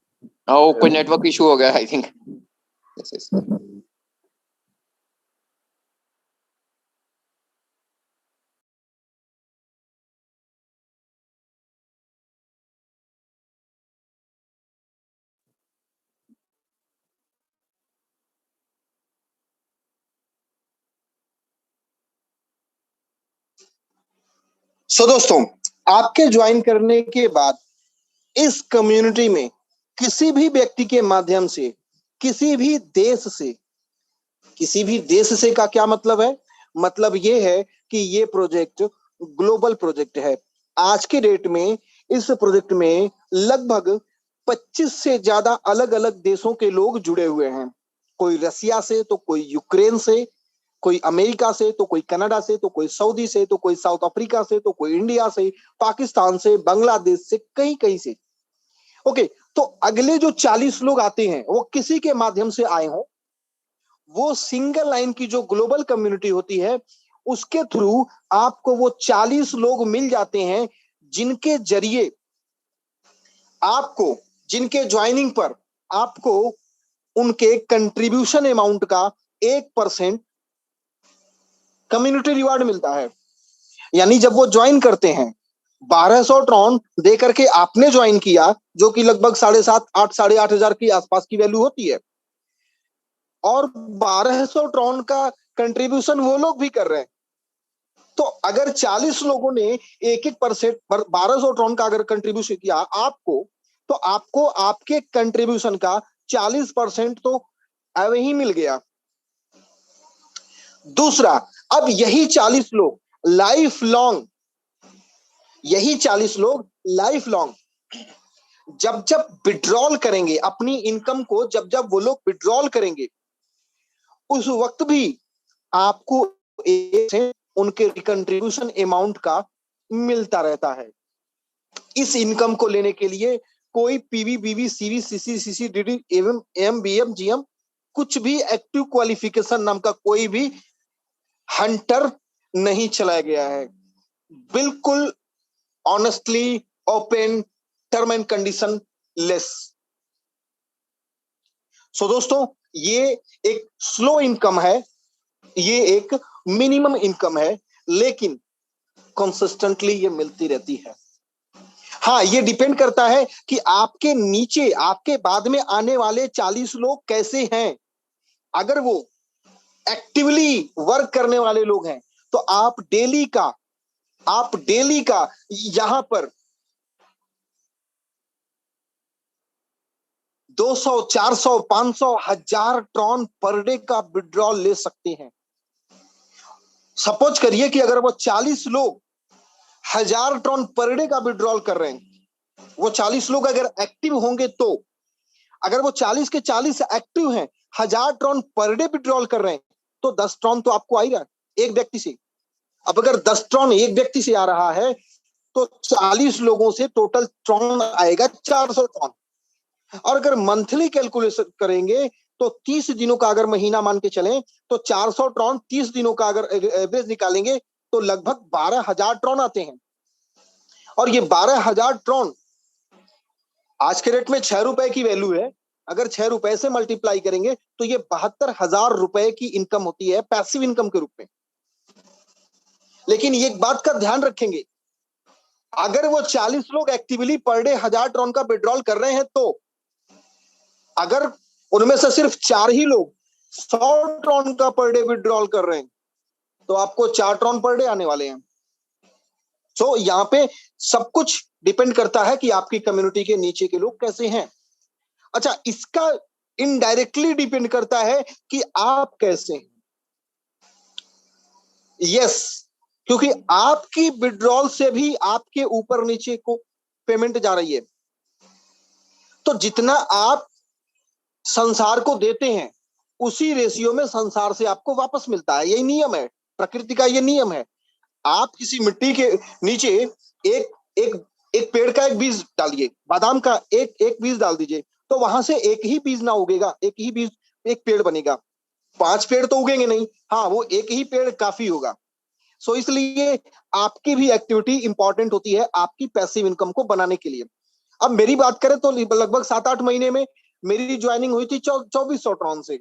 Speaker 3: कोई नेटवर्क इशू हो गया I think. Yes yes
Speaker 1: so दोस्तों, आपके ज्वाइन करने के बाद इस कम्युनिटी में किसी भी व्यक्ति के माध्यम से, किसी भी देश से का क्या मतलब है? मतलब ये है कि ये प्रोजेक्ट ग्लोबल प्रोजेक्ट है। आज के डेट में इस प्रोजेक्ट में लगभग 25 से ज्यादा अलग अलग देशों के लोग जुड़े हुए हैं। कोई रसिया से, तो कोई यूक्रेन से, कोई अमेरिका से, तो कोई कनाडा से, तो कोई सऊदी से, तो कोई साउथ अफ्रीका से, तो कोई इंडिया से, पाकिस्तान से, बांग्लादेश से, कहीं कहीं से। ओके, तो अगले जो 40 लोग आते हैं वो किसी के माध्यम से आए हों, वो सिंगल लाइन की जो ग्लोबल कम्युनिटी होती है उसके थ्रू आपको वो 40 लोग मिल जाते हैं, जिनके जरिए आपको, जिनके ज्वाइनिंग पर आपको उनके कंट्रीब्यूशन अमाउंट का 1% कम्युनिटी रिवार्ड मिलता है। यानी जब वो ज्वाइन करते हैं, 1200 ट्रॉन दे करके आपने ज्वाइन किया, जो कि लगभग 7,500 8,500 की आसपास की वैल्यू होती है, और 1200 ट्रॉन का कंट्रीब्यूशन वो लोग भी कर रहे हैं। तो अगर 40 लोगों ने 1-1% 1200 ट्रॉन का अगर कंट्रीब्यूशन किया आपको, तो आपको आपके कंट्रीब्यूशन का 40% तो अवे ही मिल गया। दूसरा, अब यही 40 लोग लाइफ लॉन्ग जब जब विड्रॉल करेंगे अपनी इनकम को, जब जब वो लोग विड्रॉल करेंगे, उस वक्त भी आपको उनके कंट्रीब्यूशन अमाउंट का मिलता रहता है। इस इनकम को लेने के लिए कोई पीवी, बीवी, सीवी, सीसी, सीसी, डीडी एवं एम, बीएम, जीएम कुछ भी एक्टिव क्वालिफिकेशन नाम का कोई भी हंटर नहीं चलाया गया है। बिल्कुल honestly, open, term and condition less. So दोस्तों, ये एक स्लो इनकम है, ये एक मिनिमम इनकम है, लेकिन कंसिस्टेंटली ये मिलती रहती है। हाँ, ये डिपेंड करता है कि आपके नीचे, आपके बाद में आने वाले 40 लोग कैसे हैं। अगर वो एक्टिवली वर्क करने वाले लोग हैं, तो आप डेली का यहां पर 200, 400, 500, 1000 ट्रॉन पर डे का विड्रॉल ले सकते हैं। सपोज करिए कि अगर वो 40 लोग 1000 ट्रॉन पर डे का विड्रॉल कर रहे हैं, वो 40 लोग अगर एक्टिव होंगे, तो अगर वो 40 के 40 एक्टिव हैं, 1000 ट्रॉन पर डे विड्रॉल कर रहे हैं, तो 10 ट्रॉन तो आपको आएगा एक व्यक्ति से। अब अगर 10 ट्रॉन एक व्यक्ति से आ रहा है, तो 40 लोगों से टोटल ट्रॉन आएगा 400 ट्रॉन। और अगर मंथली कैलकुलेशन करेंगे, तो 30 दिनों का अगर महीना मान के चलें, तो 400 ट्रॉन 30 दिनों का अगर एवरेज निकालेंगे, तो लगभग 12,000 ट्रॉन आते हैं। और ये 12,000 ट्रॉन आज के रेट में 6 रुपए की वैल्यू है। अगर 6 रुपए से मल्टीप्लाई करेंगे, तो ये 72,000 रुपए की इनकम होती है पैसिव इनकम के रूप में। लेकिन एक बात का ध्यान रखेंगे, अगर वो 40 लोग एक्टिवली पर डे 1000 ट्रॉन का विड्रॉल कर रहे हैं, तो अगर उनमें से सिर्फ 4 ही लोग 100 ट्रॉन का पर डे विड्रॉल कर रहे हैं, तो आपको 4 ट्रॉन पर डे आने वाले हैं। सो यहां पे सब कुछ डिपेंड करता है कि आपकी कम्युनिटी के नीचे के लोग कैसे हैं। अच्छा, इसका इनडायरेक्टली डिपेंड करता है कि आप कैसे हैं। यस, क्योंकि आपकी विड्रॉल से भी आपके ऊपर नीचे को पेमेंट जा रही है। तो जितना आप संसार को देते हैं, उसी रेशियो में संसार से आपको वापस मिलता है। यही नियम है, प्रकृति का ये नियम है। आप किसी मिट्टी के नीचे एक एक एक पेड़ का एक बीज डालिए, बादाम का एक बीज डाल दीजिए, तो वहां से एक ही बीज ना उगेगा, एक ही बीज, एक पेड़ बनेगा। 5 पेड़ तो उगेंगे नहीं। हाँ, वो एक ही पेड़ काफी होगा। सो इसलिए आपकी भी एक्टिविटी इंपॉर्टेंट होती है आपकी पैसिव इनकम को बनाने के लिए। अब मेरी बात करें तो लगभग 7-8 महीने में मेरी ज्वाइनिंग हुई थी 2400 ट्रॉन से,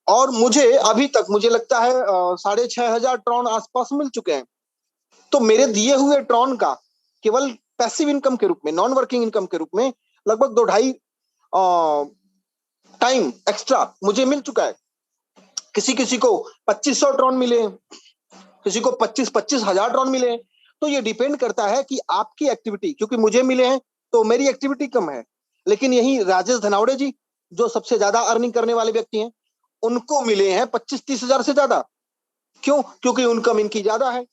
Speaker 1: और मुझे अभी तक मुझे लगता है 6500 ट्रॉन आसपास मिल चुके हैं। तो मेरे दिए हुए ट्रॉन का केवल पैसिव इनकम के रूप में, नॉन वर्किंग इनकम के रूप में लगभग 2-2.5 टाइम एक्स्ट्रा मुझे मिल चुका है। किसी किसी को 2500 ट्रॉन मिले, किसी को 25 हजार ट्रॉन मिले। तो ये डिपेंड करता है कि आपकी एक्टिविटी, क्योंकि मुझे मिले हैं तो मेरी एक्टिविटी कम है, लेकिन यही राजेश धनावड़े जी जो सबसे ज्यादा अर्निंग करने वाले व्यक्ति हैं, उनको मिले हैं 25-30 हजार से ज्यादा। क्यों? क्योंकि इनकम इनकी ज्यादा है,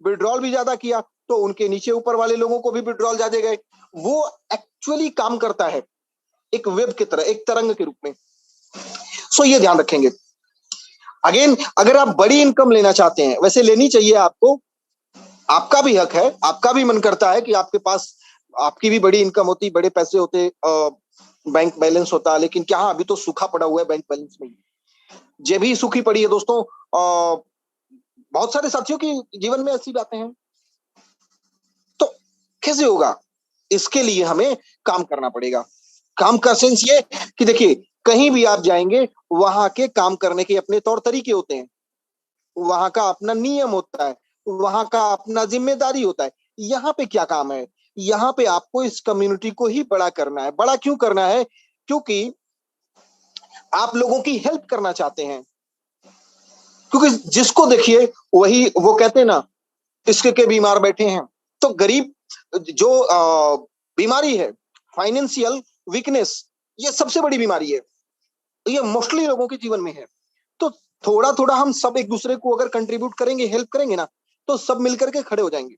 Speaker 1: विड्रॉल भी ज्यादा किया, तो उनके नीचे ऊपर वाले लोगों को भी विड्रॉल ज्यादा गए। वो एक्चुअली काम करता है एक वेब की तरह, एक तरंग के रूप में। सो ये ध्यान रखेंगे। अगेन, अगर आप बड़ी इनकम लेना चाहते हैं, वैसे लेनी चाहिए आपको, आपका भी हक है, आपका भी मन करता है कि आपके पास आपकी भी बड़ी इनकम होती, बड़े पैसे होते, बैंक बैलेंस होता, लेकिन क्या अभी तो सूखा पड़ा हुआ है बैंक बैलेंस में, जेब भी सूखी पड़ी है दोस्तों। बहुत सारे साथियों की जीवन में ऐसी बातें हैं। तो कैसे होगा? इसके लिए हमें काम करना पड़ेगा। काम का सेंस ये कि देखिए, कहीं भी आप जाएंगे वहां के काम करने के अपने तौर तरीके होते हैं, वहां का अपना नियम होता है, वहां का अपना जिम्मेदारी होता है। यहाँ पे क्या काम है? यहाँ पे आपको इस कम्युनिटी को ही बड़ा करना है। बड़ा क्यों करना है? क्योंकि आप लोगों की हेल्प करना चाहते हैं। क्योंकि जिसको देखिए वही, वो कहते हैं ना, इश्क के बीमार बैठे हैं। तो गरीब जो बीमारी है, फाइनेंशियल वीकनेस, ये सबसे बड़ी बीमारी है, ये मोस्टली लोगों के जीवन में है। तो थोड़ा थोड़ा हम सब एक दूसरे को अगर कंट्रीब्यूट करेंगे, हेल्प करेंगे ना, तो सब मिलकर के खड़े हो जाएंगे।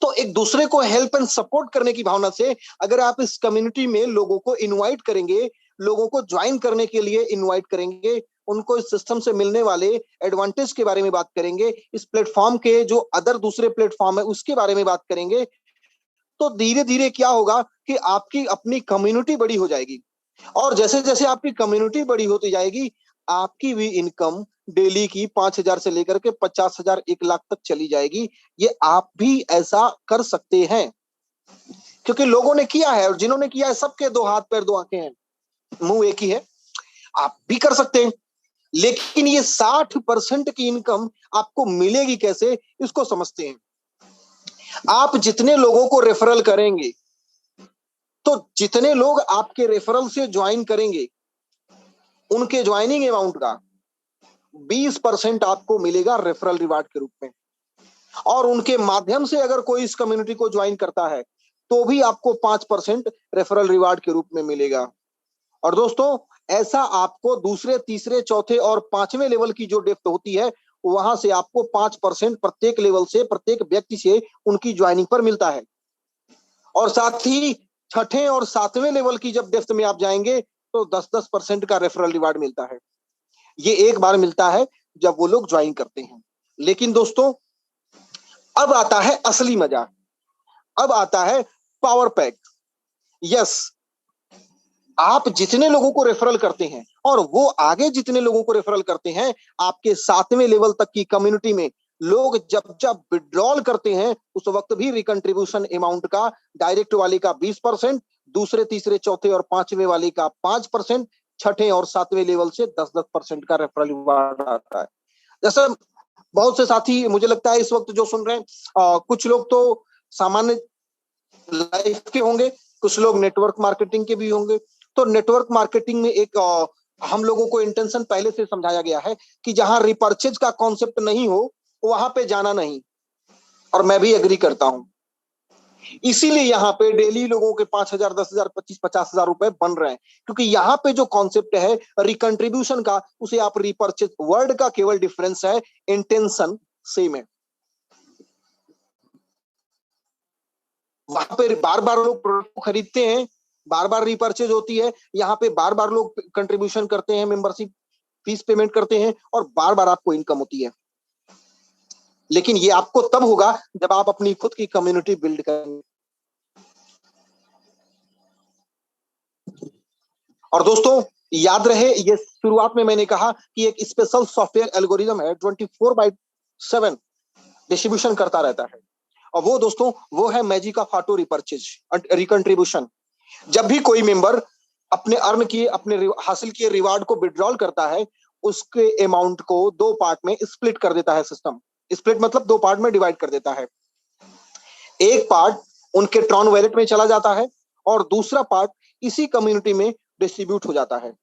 Speaker 1: तो एक दूसरे को हेल्प एंड सपोर्ट करने की भावना से अगर आप इस कम्युनिटी में लोगों को इनवाइट करेंगे, लोगों को ज्वाइन करने के लिए इनवाइट करेंगे, उनको इस सिस्टम से मिलने वाले एडवांटेज के बारे में बात करेंगे, इस प्लेटफॉर्म के जो अदर दूसरे प्लेटफॉर्म है उसके बारे में बात करेंगे, तो धीरे धीरे क्या होगा कि आपकी अपनी कम्युनिटी बड़ी हो जाएगी। और जैसे जैसे आपकी कम्युनिटी बड़ी होती जाएगी, आपकी भी इनकम डेली की 5,000 से लेकर के 50,000, 1 लाख तक चली जाएगी। ये आप भी ऐसा कर सकते हैं, क्योंकि लोगों ने किया है, और जिन्होंने किया है सबके 2 हाथ पैर 2 आंखें हैं, मुंह एक ही है। आप भी कर सकते हैं। लेकिन ये 60% की इनकम आपको मिलेगी कैसे, इसको समझते हैं। आप जितने लोगों को रेफरल करेंगे, तो जितने लोग आपके रेफरल से ज्वाइन करेंगे, उनके ज्वाइनिंग अमाउंट का 20% आपको मिलेगा रेफरल रिवार्ड के रूप में। और उनके माध्यम से अगर कोई इस कम्युनिटी को ज्वाइन करता है, तो भी आपको 5% रेफरल रिवार्ड के रूप में मिलेगा। और दोस्तों, ऐसा आपको दूसरे, तीसरे, चौथे और 5वें लेवल की जो डेप्थ होती है, वहां से आपको 5% प्रत्येक लेवल से, प्रत्येक व्यक्ति से उनकी ज्वाइनिंग पर मिलता है। और साथ ही 6ठे और 7वें लेवल की जब डेप्थ में आप जाएंगे, तो 10-10% का रेफरल रिवार्ड मिलता है। ये एक बार मिलता है जब वो लोग ज्वाइन करते हैं। लेकिन दोस्तों, अब आता है असली मजा, अब आता है पावर पैक। यस, आप जितने लोगों को रेफरल करते हैं और वो आगे जितने लोगों को रेफरल करते हैं, आपके 7वें लेवल तक की कम्युनिटी में लोग जब जब विड्रॉल करते हैं, उस वक्त भी रिकंट्रीब्यूशन अमाउंट का डायरेक्ट वाले का 20%, दूसरे, तीसरे, चौथे और 5वें वाले का 5%, 6ठे और 7वें लेवल से 10-10% का रेफरल रिवार्ड आता है। जैसे बहुत से साथी मुझे लगता है इस वक्त जो सुन रहे हैं, कुछ लोग तो सामान्य लाइफ के होंगे, कुछ लोग नेटवर्क मार्केटिंग के भी होंगे। तो नेटवर्क मार्केटिंग में एक हम लोगों को इंटेंशन पहले से समझाया गया है कि जहां रिपर्चेज का कॉन्सेप्ट नहीं हो, वहां पे जाना नहीं। और मैं भी एग्री करता हूं। इसीलिए यहाँ पे डेली लोगों के 5,000, 10,000, 25, 50,000 रुपए बन रहे हैं, क्योंकि यहाँ पे जो कॉन्सेप्ट है रिकंट्रीब्यूशन का, उसे आप रिपर्चेज, वर्ड का केवल डिफरेंस है, इंटेंशन सेम है। वहां पे बार बार लोग प्रोडक्ट खरीदते हैं, बार बार रिपर्चेज होती है, यहाँ पे बार बार लोग कंट्रीब्यूशन करते हैं, मेंबरशिप फीस पेमेंट करते हैं, और बार बार आपको इनकम होती है। लेकिन ये आपको तब होगा जब आप अपनी खुद की कम्युनिटी बिल्ड करेंगे। और दोस्तों, याद रहे, ये शुरुआत में मैंने कहा कि एक स्पेशल सॉफ्टवेयर एल्गोरिथम है, 24/7 7 डिस्ट्रीब्यूशन करता रहता है। और वो दोस्तों वो है मैजिक ऑफ ऑटो रिपर्चेज रिकंट्रीब्यूशन। जब भी कोई मेंबर अपने अर्न किए अपने हासिल किए रिवार्ड को विड्रॉल करता है, उसके अमाउंट को 2 पार्ट में स्प्लिट कर देता है सिस्टम। स्प्लिट मतलब 2 पार्ट में डिवाइड कर देता है। एक पार्ट उनके ट्रॉन वॉलेट में चला जाता है और दूसरा पार्ट इसी कम्युनिटी में डिस्ट्रीब्यूट हो जाता है।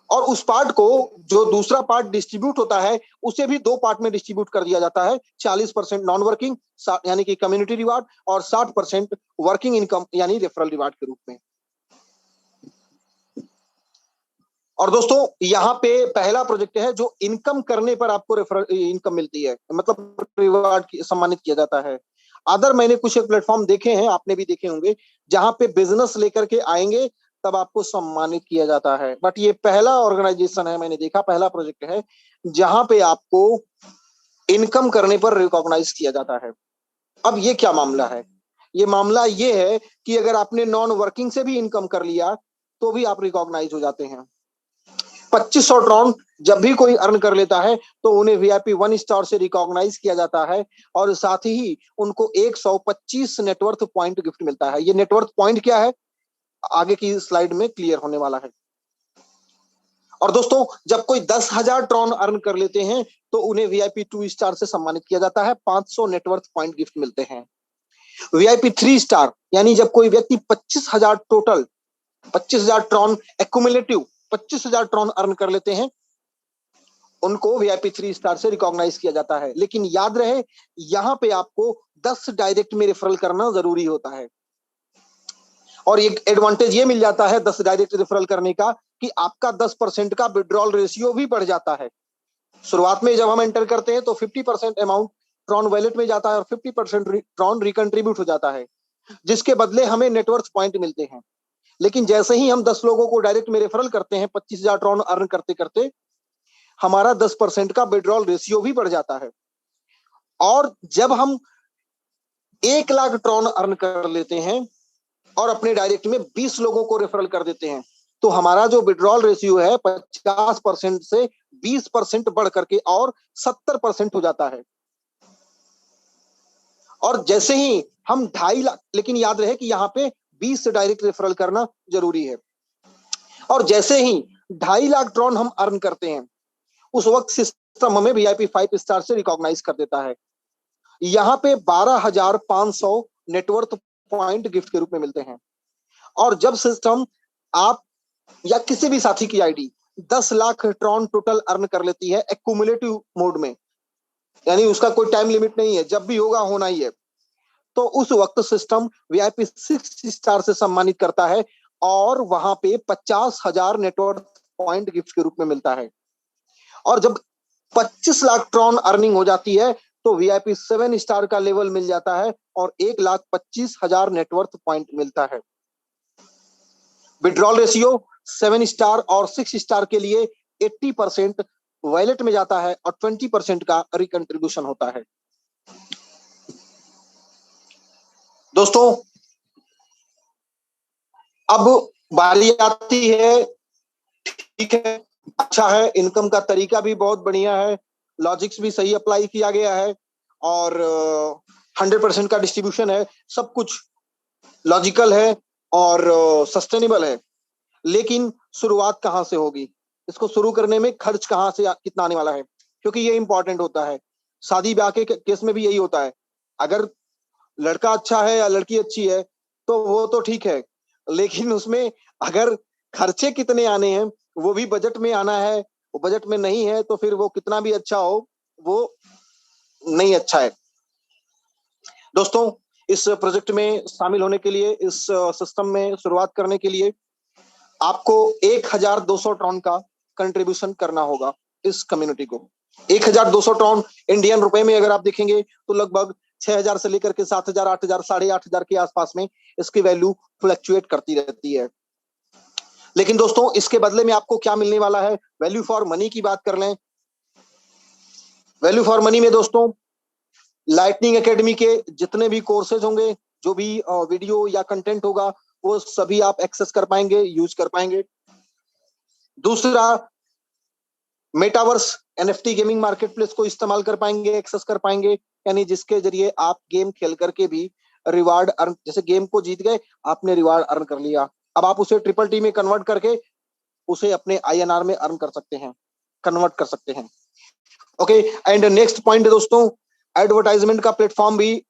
Speaker 1: और उस पार्ट को जो दूसरा पार्ट डिस्ट्रीब्यूट होता है उसे भी 2 पार्ट में डिस्ट्रीब्यूट कर दिया जाता है। 40% नॉन वर्किंग यानी कि कम्युनिटी रिवार्ड और 60% वर्किंग इनकम यानी रेफरल रिवार्ड के रूप में। और दोस्तों यहाँ पे पहला प्रोजेक्ट है जो इनकम करने पर आपको रेफरल इनकम मिलती है, मतलब रिवार्ड सम्मानित किया जाता है। अदर मैंने कुछ एक प्लेटफॉर्म देखे हैं, आपने भी देखे होंगे, जहां पे बिजनेस लेकर के आएंगे तब आपको सम्मानित किया जाता है। बट ये पहला ऑर्गेनाइजेशन है, मैंने देखा पहला प्रोजेक्ट है जहां पे आपको इनकम करने पर रिकॉग्नाइज किया जाता है। अब ये क्या मामला है? ये मामला ये है कि अगर आपने नॉन वर्किंग से भी इनकम कर लिया तो भी आप रिकॉग्नाइज हो जाते हैं। 2500 ट्रॉन जब भी कोई अर्न कर लेता है तो उन्हें वीआईपी 1 स्टार से रिकॉग्नाइज किया जाता है और साथ ही उनको 125 नेटवर्थ पॉइंट गिफ्ट मिलता है। ये नेटवर्थ पॉइंट क्या है आगे की स्लाइड में क्लियर होने वाला है। और दोस्तों जब कोई 10,000 ट्रॉन अर्न कर लेते हैं तो उन्हें वीआईपी 2 स्टार से सम्मानित किया जाता है, 500 नेटवर्थ पॉइंट गिफ्ट मिलते हैं। वीआईपी 3 स्टार यानी जब कोई व्यक्ति 25,000 total 25,000 Tron accumulative 25,000 Tron earn कर लेते हैं, उनको वीआईपी 3 स्टार से रिकॉग्नाइज किया जाता है। लेकिन याद रहे यहां पे आपको 10 डायरेक्ट में रेफरल करना जरूरी होता है। और एक एडवांटेज ये मिल जाता है 10 डायरेक्ट रेफरल करने का कि आपका 10% का विड्रॉल रेशियो भी बढ़ जाता है। शुरुआत में जब हम एंटर करते हैं तो 50% अमाउंट ट्रॉन वॉलेट में जाता है और 50% ट्रॉन रिकंट्रीब्यूट हो जाता है, जिसके बदले हमें नेटवर्थ पॉइंट मिलते हैं। लेकिन जैसे ही हम 10 लोगों को डायरेक्ट में रेफरल करते हैं 25,000 ट्रॉन अर्न करते करते, हमारा 10% का विड्रॉल रेशियो भी बढ़ जाता है। और जब हम 1 लाख ट्रॉन अर्न कर लेते हैं और अपने डायरेक्ट में 20 लोगों को रेफरल कर देते हैं तो हमारा जो विड्रॉल रेशियो है 50% से 20% बढ़ करके और 70% हो जाता है। और जैसे ही हम 2.5 लाख, लेकिन याद रहे कि यहाँ पे 20 से डायरेक्ट रेफरल करना जरूरी है। और जैसे ही 2.5 लाख ट्रॉन हम अर्न करते हैं उस वक्त सिस्टम हमें वीआईपी 5 स्टार से रिकॉग्नाइज कर देता है। यहाँ पे 12,500 नेटवर्थ पॉइंट गिफ्ट के रूप में मिलते हैं। और जब सिस्टम आप या किसी भी साथी की ID 10 lakh Tron total earn कर लेती है एक्यूमुलेटिव मोड में, यानी उसका कोई टाइम लिमिट नहीं है, जब भी होगा होना ही है, तो उस वक्त सिस्टम वीआईपी 6 स्टार से सम्मानित करता है और वहां पे 50,000 नेटवर्थ पॉइंट गिफ्ट के रूप में मिलता है। और जब 25 लाख ट्रॉन अर्निंग हो जाती है तो वीआईपी 7 स्टार का लेवल मिल जाता है और 1,25,000 नेटवर्थ पॉइंट मिलता है। विड्रॉल रेशियो 7 स्टार और 6 स्टार के लिए 80% वॉलेट में जाता है और 20% का रिकंट्रीब्यूशन होता है। दोस्तों अब बारी आती है, ठीक है, अच्छा है, इनकम का तरीका भी बहुत बढ़िया है, लॉजिक्स भी सही अप्लाई किया गया है और 100% का डिस्ट्रीब्यूशन है, सब कुछ लॉजिकल है और सस्टेनेबल है। लेकिन शुरुआत कहां से होगी, इसको शुरू करने में खर्च कहां से कितना आने वाला है, क्योंकि ये इंपॉर्टेंट होता है। शादी ब्याह के केस में भी यही होता है, अगर लड़का अच्छा है या लड़की अच्छी है तो वो तो ठीक है, लेकिन उसमें अगर खर्चे कितने आने हैं वो भी बजट में आना है, वो बजट में नहीं है तो फिर वो कितना भी अच्छा हो वो नहीं अच्छा है। दोस्तों इस प्रोजेक्ट में शामिल होने के लिए, इस सिस्टम में शुरुआत करने के लिए आपको 1,200 ट्रॉन का कंट्रीब्यूशन करना होगा इस कम्युनिटी को। 1,200 ट्रॉन इंडियन रुपए में अगर आप देखेंगे तो लगभग 6,000 से लेकर के 7,000, 8,000, 8,500 के आसपास में इसकी वैल्यू फ्लक्चुएट करती रहती है। लेकिन दोस्तों इसके बदले में आपको क्या मिलने वाला है, वैल्यू फॉर मनी की बात कर लें। वैल्यू फॉर मनी में दोस्तों लाइटनिंग एकेडमी के जितने भी कोर्सेज होंगे, जो भी वीडियो या कंटेंट होगा वो सभी आप एक्सेस कर पाएंगे, यूज कर पाएंगे। दूसरा मेटावर्स एनएफटी गेमिंग मार्केटप्लेस को इस्तेमाल कर पाएंगे, एक्सेस कर पाएंगे, यानी जिसके जरिए आप गेम खेल करके भी रिवार्ड अर्न, जैसे गेम को जीत गए, आपने रिवार्ड अर्न कर लिया, अब आप उसे ट्रिपल टी में कन्वर्ट करके उसे अपने आईएनआर में अर्न कर सकते हैं, कन्वर्ट कर सकते हैं। ओके, एंड नेक्स्ट पॉइंट दोस्तों, एडवर्टाइजमेंट का प्लेटफॉर्म भी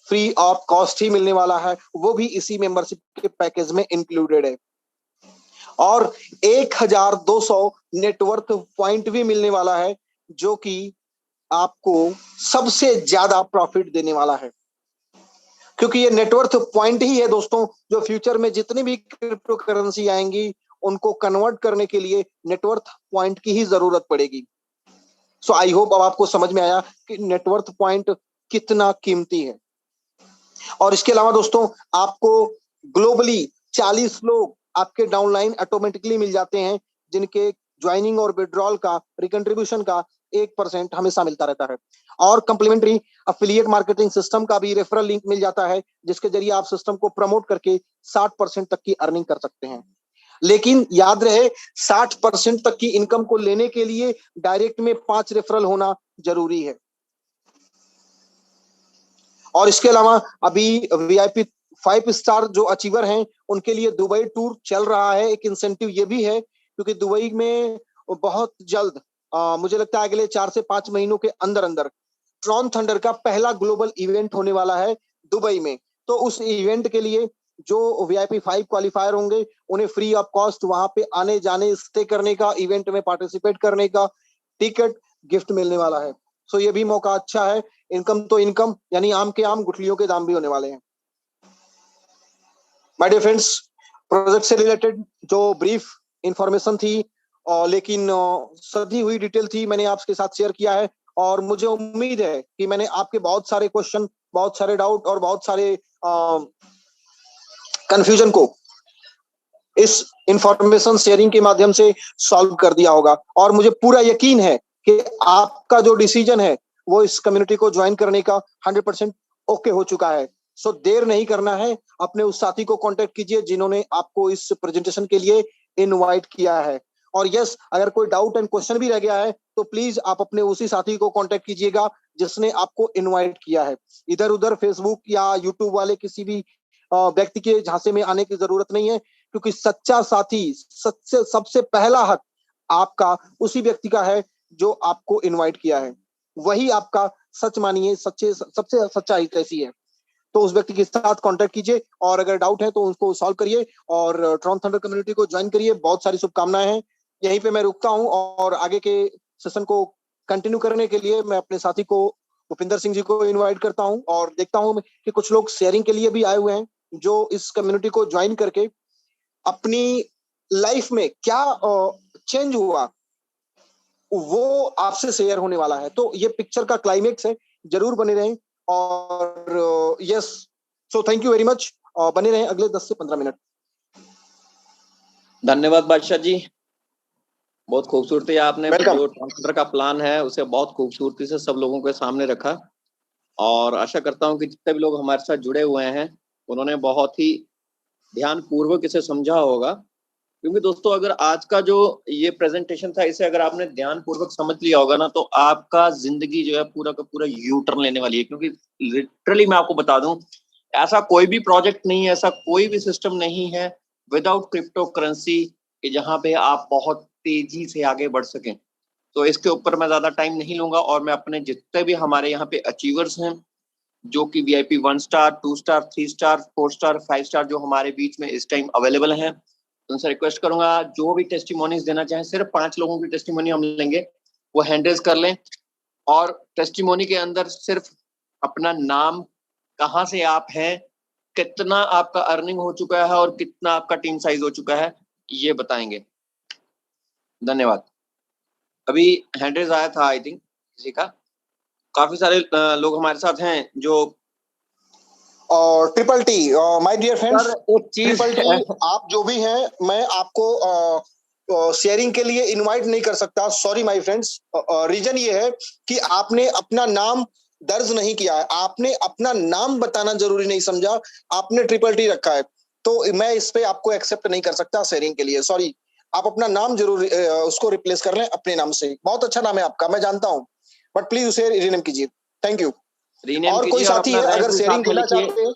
Speaker 1: फ्री ऑफ कॉस्ट ही मिलने वाला है, वो भी इसी मेंबरशिप के पैकेज में इंक्लूडेड है। और 1200 नेटवर्थ पॉइंट भी मिलने वाला है, जो कि आपको सबसे ज्यादा प्रॉफिट देने वाला है, क्योंकि ये नेटवर्थ पॉइंट ही है दोस्तों जो फ्यूचर में जितनी भी क्रिप्टो करेंसी आएंगी उनको कन्वर्ट करने के लिए नेटवर्थ पॉइंट की ही जरूरत पड़ेगी। सो आई होप अब आपको समझ में आया कि नेटवर्थ पॉइंट कितना कीमती है। और इसके अलावा दोस्तों आपको ग्लोबली 40 लोग आपके डाउनलाइन ऑटोमेटिकली मिल जाते हैं, जिनके ज्वाइनिंग और विड्रॉल का रिकंट्रीब्यूशन का 1% हमेशा मिलता रहता है। और कंप्लीमेंट्री अफिलिएट मार्केटिंग सिस्टम का भी रेफरल लिंक मिल जाता है, जिसके जरिए आप सिस्टम को प्रमोट करके 60% तक की अर्निंग कर सकते हैं। लेकिन याद रहे 60% तक की इनकम को लेने के लिए डायरेक्ट में 5 रेफरल होना जरूरी है। और इसके अलावा अभी वीआईपी 5 स्टार जो अचीवर हैं उनके लिए दुबई टूर चल रहा है। एक इंसेंटिव ये भी है क्योंकि दुबई में बहुत जल्द मुझे लगता है अगले 4 से 5 महीनों के अंदर अंदर ट्रॉन थंडर का पहला ग्लोबल इवेंट होने वाला है दुबई में। तो उस इवेंट के लिए जो वीआईपी 5 क्वालिफायर होंगे उन्हें फ्री ऑफ कॉस्ट वहां पे आने जाने, स्टे करने का, इवेंट में पार्टिसिपेट करने का टिकट गिफ्ट मिलने वाला है। सो ये भी मौका अच्छा है। इनकम तो इनकम, यानी आम के आम गुठलियों के दाम भी होने वाले हैं। माय डियर फ्रेंड्स, प्रोजेक्ट से रिलेटेड जो ब्रीफ इंफॉर्मेशन थी लेकिन सधी हुई डिटेल थी, मैंने आपके साथ शेयर किया है। और मुझे उम्मीद है कि मैंने आपके बहुत सारे क्वेश्चन, बहुत सारे डाउट और बहुत सारे कंफ्यूजन को इस इंफॉर्मेशन शेयरिंग के माध्यम से सॉल्व कर दिया होगा। और मुझे पूरा यकीन है कि आपका जो डिसीजन है वो इस कम्युनिटी को ज्वाइन करने का 100% ओके हो चुका है। सो देर नहीं करना है, अपने उस साथी को कांटेक्ट कीजिए जिन्होंने आपको इस प्रेजेंटेशन के लिए इनवाइट किया है। और यस, अगर कोई डाउट एंड क्वेश्चन भी रह गया है तो प्लीज आप अपने उसी साथी को कांटेक्ट कीजिएगा जिसने आपको इनवाइट किया है। इधर उधर फेसबुक या यूट्यूब वाले किसी भी व्यक्ति के झांसे में आने की जरूरत नहीं है, क्योंकि सच्चा साथी, सबसे पहला हक आपका उसी व्यक्ति का है जो आपको इनवाइट किया है। वही आपका सच मानिए सबसे सच्चा हितैषी है। तो उस व्यक्ति के साथ कांटेक्ट कीजिए और अगर डाउट है तो उसको सॉल्व करिए और ट्रॉन थंडर कम्युनिटी को ज्वाइन करिए। बहुत सारी शुभकामनाएं हैं। यहीं पे मैं रुकता हूं और आगे के सेशन को कंटिन्यू करने के लिए मैं अपने साथी को भूपिंदर सिंह जी को इनवाइट करता हूं और देखता हूं कि कुछ लोग शेयरिंग के लिए भी आए हुए हैं जो इस कम्युनिटी को ज्वाइन करके अपनी लाइफ में क्या चेंज हुआ वो आपसे शेयर होने वाला है। तो ये पिक्चर का क्लाइमेक्स है, जरूर बने रहें। और yes, so thank you very much. बने रहें अगले 10 से 15 मिनट।
Speaker 3: धन्यवाद बादशाह जी, बहुत खूबसूरती आपने
Speaker 1: Welcome.
Speaker 3: जो ट्रांसफर का प्लान है उसे बहुत खूबसूरती से सब लोगों के सामने रखा। और आशा करता हूं कि जितने भी लोग हमारे साथ जुड़े हुए हैं उन्होंने बहुत ही ध्यान पूर्वक इसे समझा होगा। क्योंकि दोस्तों अगर आज का जो ये प्रेजेंटेशन था इसे अगर आपने ध्यान पूर्वक समझ लिया होगा ना, तो आपका जिंदगी जो है पूरा का पूरा यू टर्न लेने वाली है। क्योंकि लिटरली मैं आपको बता दूं, ऐसा कोई भी प्रोजेक्ट नहीं है, ऐसा कोई भी सिस्टम नहीं है विदाउट क्रिप्टो करेंसी कि जहां पे आप बहुत तेजी से आगे बढ़ सकें। तो इसके ऊपर मैं ज्यादा टाइम नहीं लूंगा और मैं अपने जितने भी हमारे यहाँ पे अचीवर्स हैं जो कि VIP 1 star, 2 star, 3 star, 4 star, 5 star जो हमारे बीच में इस टाइम अवेलेबल हैं, उनसे रिक्वेस्ट करूंगा जो भी टेस्टिमोनीज देना चाहें, सिर्फ 5 लोगों की टेस्टिमोनी हम लेंगे, वो हैंड रेज कर लें। और टेस्टिमोनी के अंदर सिर्फ अपना नाम, कहाँ से आप हैं, कितना आपका अर्निंग हो चुका है और कितना आपका टीम साइज हो चुका है, ये बताएंगे। धन्यवाद। अभी हैंड रेज आया था आई थिंक किसी का। काफी सारे लोग हमारे साथ हैं जो
Speaker 1: और triple T, my dear friends, triple T आप जो भी हैं, मैं आपको शेयरिंग के लिए इनवाइट नहीं कर सकता। Sorry my friends. रीजन ये है कि आपने अपना नाम दर्ज नहीं किया है, आपने अपना नाम बताना जरूरी नहीं समझा, आपने ट्रिपल टी रखा है, तो मैं इस पे आपको एक्सेप्ट नहीं कर सकता शेयरिंग के लिए। सॉरी,
Speaker 4: आप अपना नाम जरूर उसको रिप्लेस कर लें अपने नाम से। बहुत अच्छा नाम है आपका, मैं जानता हूँ, बट प्लीज उसे रीनेम कीजिए। Thank you.
Speaker 3: रीनेम
Speaker 4: और कोई
Speaker 3: कीजिए और
Speaker 4: साथी
Speaker 3: अपना
Speaker 4: है
Speaker 3: रैंक
Speaker 4: अगर
Speaker 3: भी
Speaker 4: शेयरिंग
Speaker 3: साथ में
Speaker 4: देना
Speaker 3: लिखिए।
Speaker 4: चाहते हैं?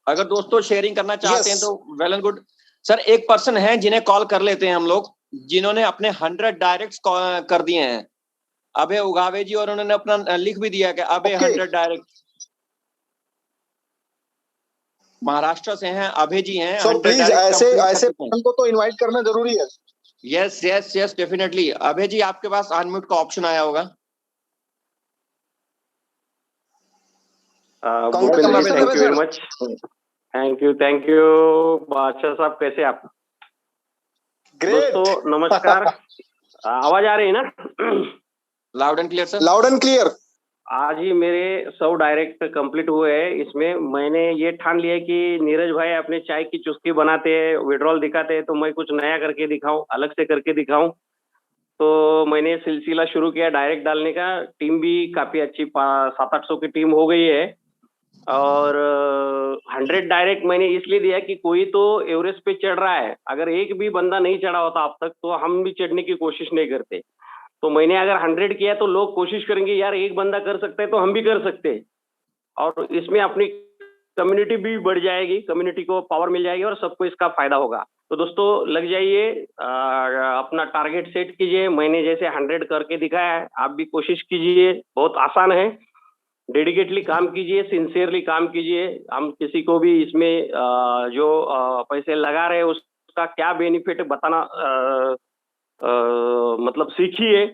Speaker 3: अगर दोस्तों शेयरिंग करना चाहते हैं
Speaker 4: यस,
Speaker 3: तो वेल एंड गुड। सर एक पर्सन है जिन्हें कॉल कर लेते हैं हम लोग, जिन्होंने अपने 100 डायरेक्ट्स कर दिए हैं, अभय उगावे जी, और उन्होंने अपना लिख भी दिया कि अभय
Speaker 4: ओके।
Speaker 3: 100 डायरेक्ट, महाराष्ट्र से हैं, अभय जी हैं,
Speaker 4: सो
Speaker 3: 100
Speaker 4: प्लीज
Speaker 3: डायरेक्ट
Speaker 4: ऐसे
Speaker 3: कंप्लीट कर
Speaker 4: ऐसे
Speaker 3: चुके हैं।
Speaker 4: पर्सन को तो इनवाइट करना जरूरी है।
Speaker 3: Yes yes yes definitely. Abhay ji आपके पास अनम्यूट का ऑप्शन आया होगा।
Speaker 5: Bhupendra ji,
Speaker 4: Congratulations,
Speaker 5: thank
Speaker 4: Abhay
Speaker 5: you very
Speaker 4: sir.
Speaker 5: Much. Thank you Badshah साहब, कैसे आप?
Speaker 4: ग्रेट।
Speaker 5: दोस्तों नमस्कार। आवाज आ रही है ना?
Speaker 3: Loud and clear sir.
Speaker 4: Loud and clear.
Speaker 5: आज ही मेरे 100 डायरेक्ट कंप्लीट हुए हैं। इसमें मैंने ये ठान लिया कि नीरज भाई अपने चाय की चुस्की बनाते हैं, विड्रॉल दिखाते हैं, तो मैं कुछ नया करके दिखाऊं, अलग से करके दिखाऊं। तो मैंने सिलसिला शुरू किया डायरेक्ट डालने का। टीम भी काफी अच्छी 700-800 की टीम हो गई है। और 100 डायरेक्ट मैंने इसलिए दिया कि कोई तो एवरेस्ट पे चढ़ रहा है, अगर एक भी बंदा नहीं चढ़ा होता अब तक तो हम भी चढ़ने की कोशिश नहीं करते। तो मैंने अगर 100 किया तो लोग कोशिश करेंगे यार एक बंदा कर सकता है तो हम भी कर सकते हैं, और इसमें अपनी कम्युनिटी भी बढ़ जाएगी, कम्युनिटी को पावर मिल जाएगी और सबको इसका फायदा होगा। तो दोस्तों लग जाइए, अपना टारगेट सेट कीजिए। मैंने जैसे 100 करके दिखाया है, आप भी कोशिश कीजिए, बहुत आसान है। डेडिकेटली काम कीजिए, सिंसियरली काम कीजिए। हम किसी को भी इसमें जो पैसे लगा रहे हैं उसका क्या बेनिफिट बताना, मतलब सीखिए।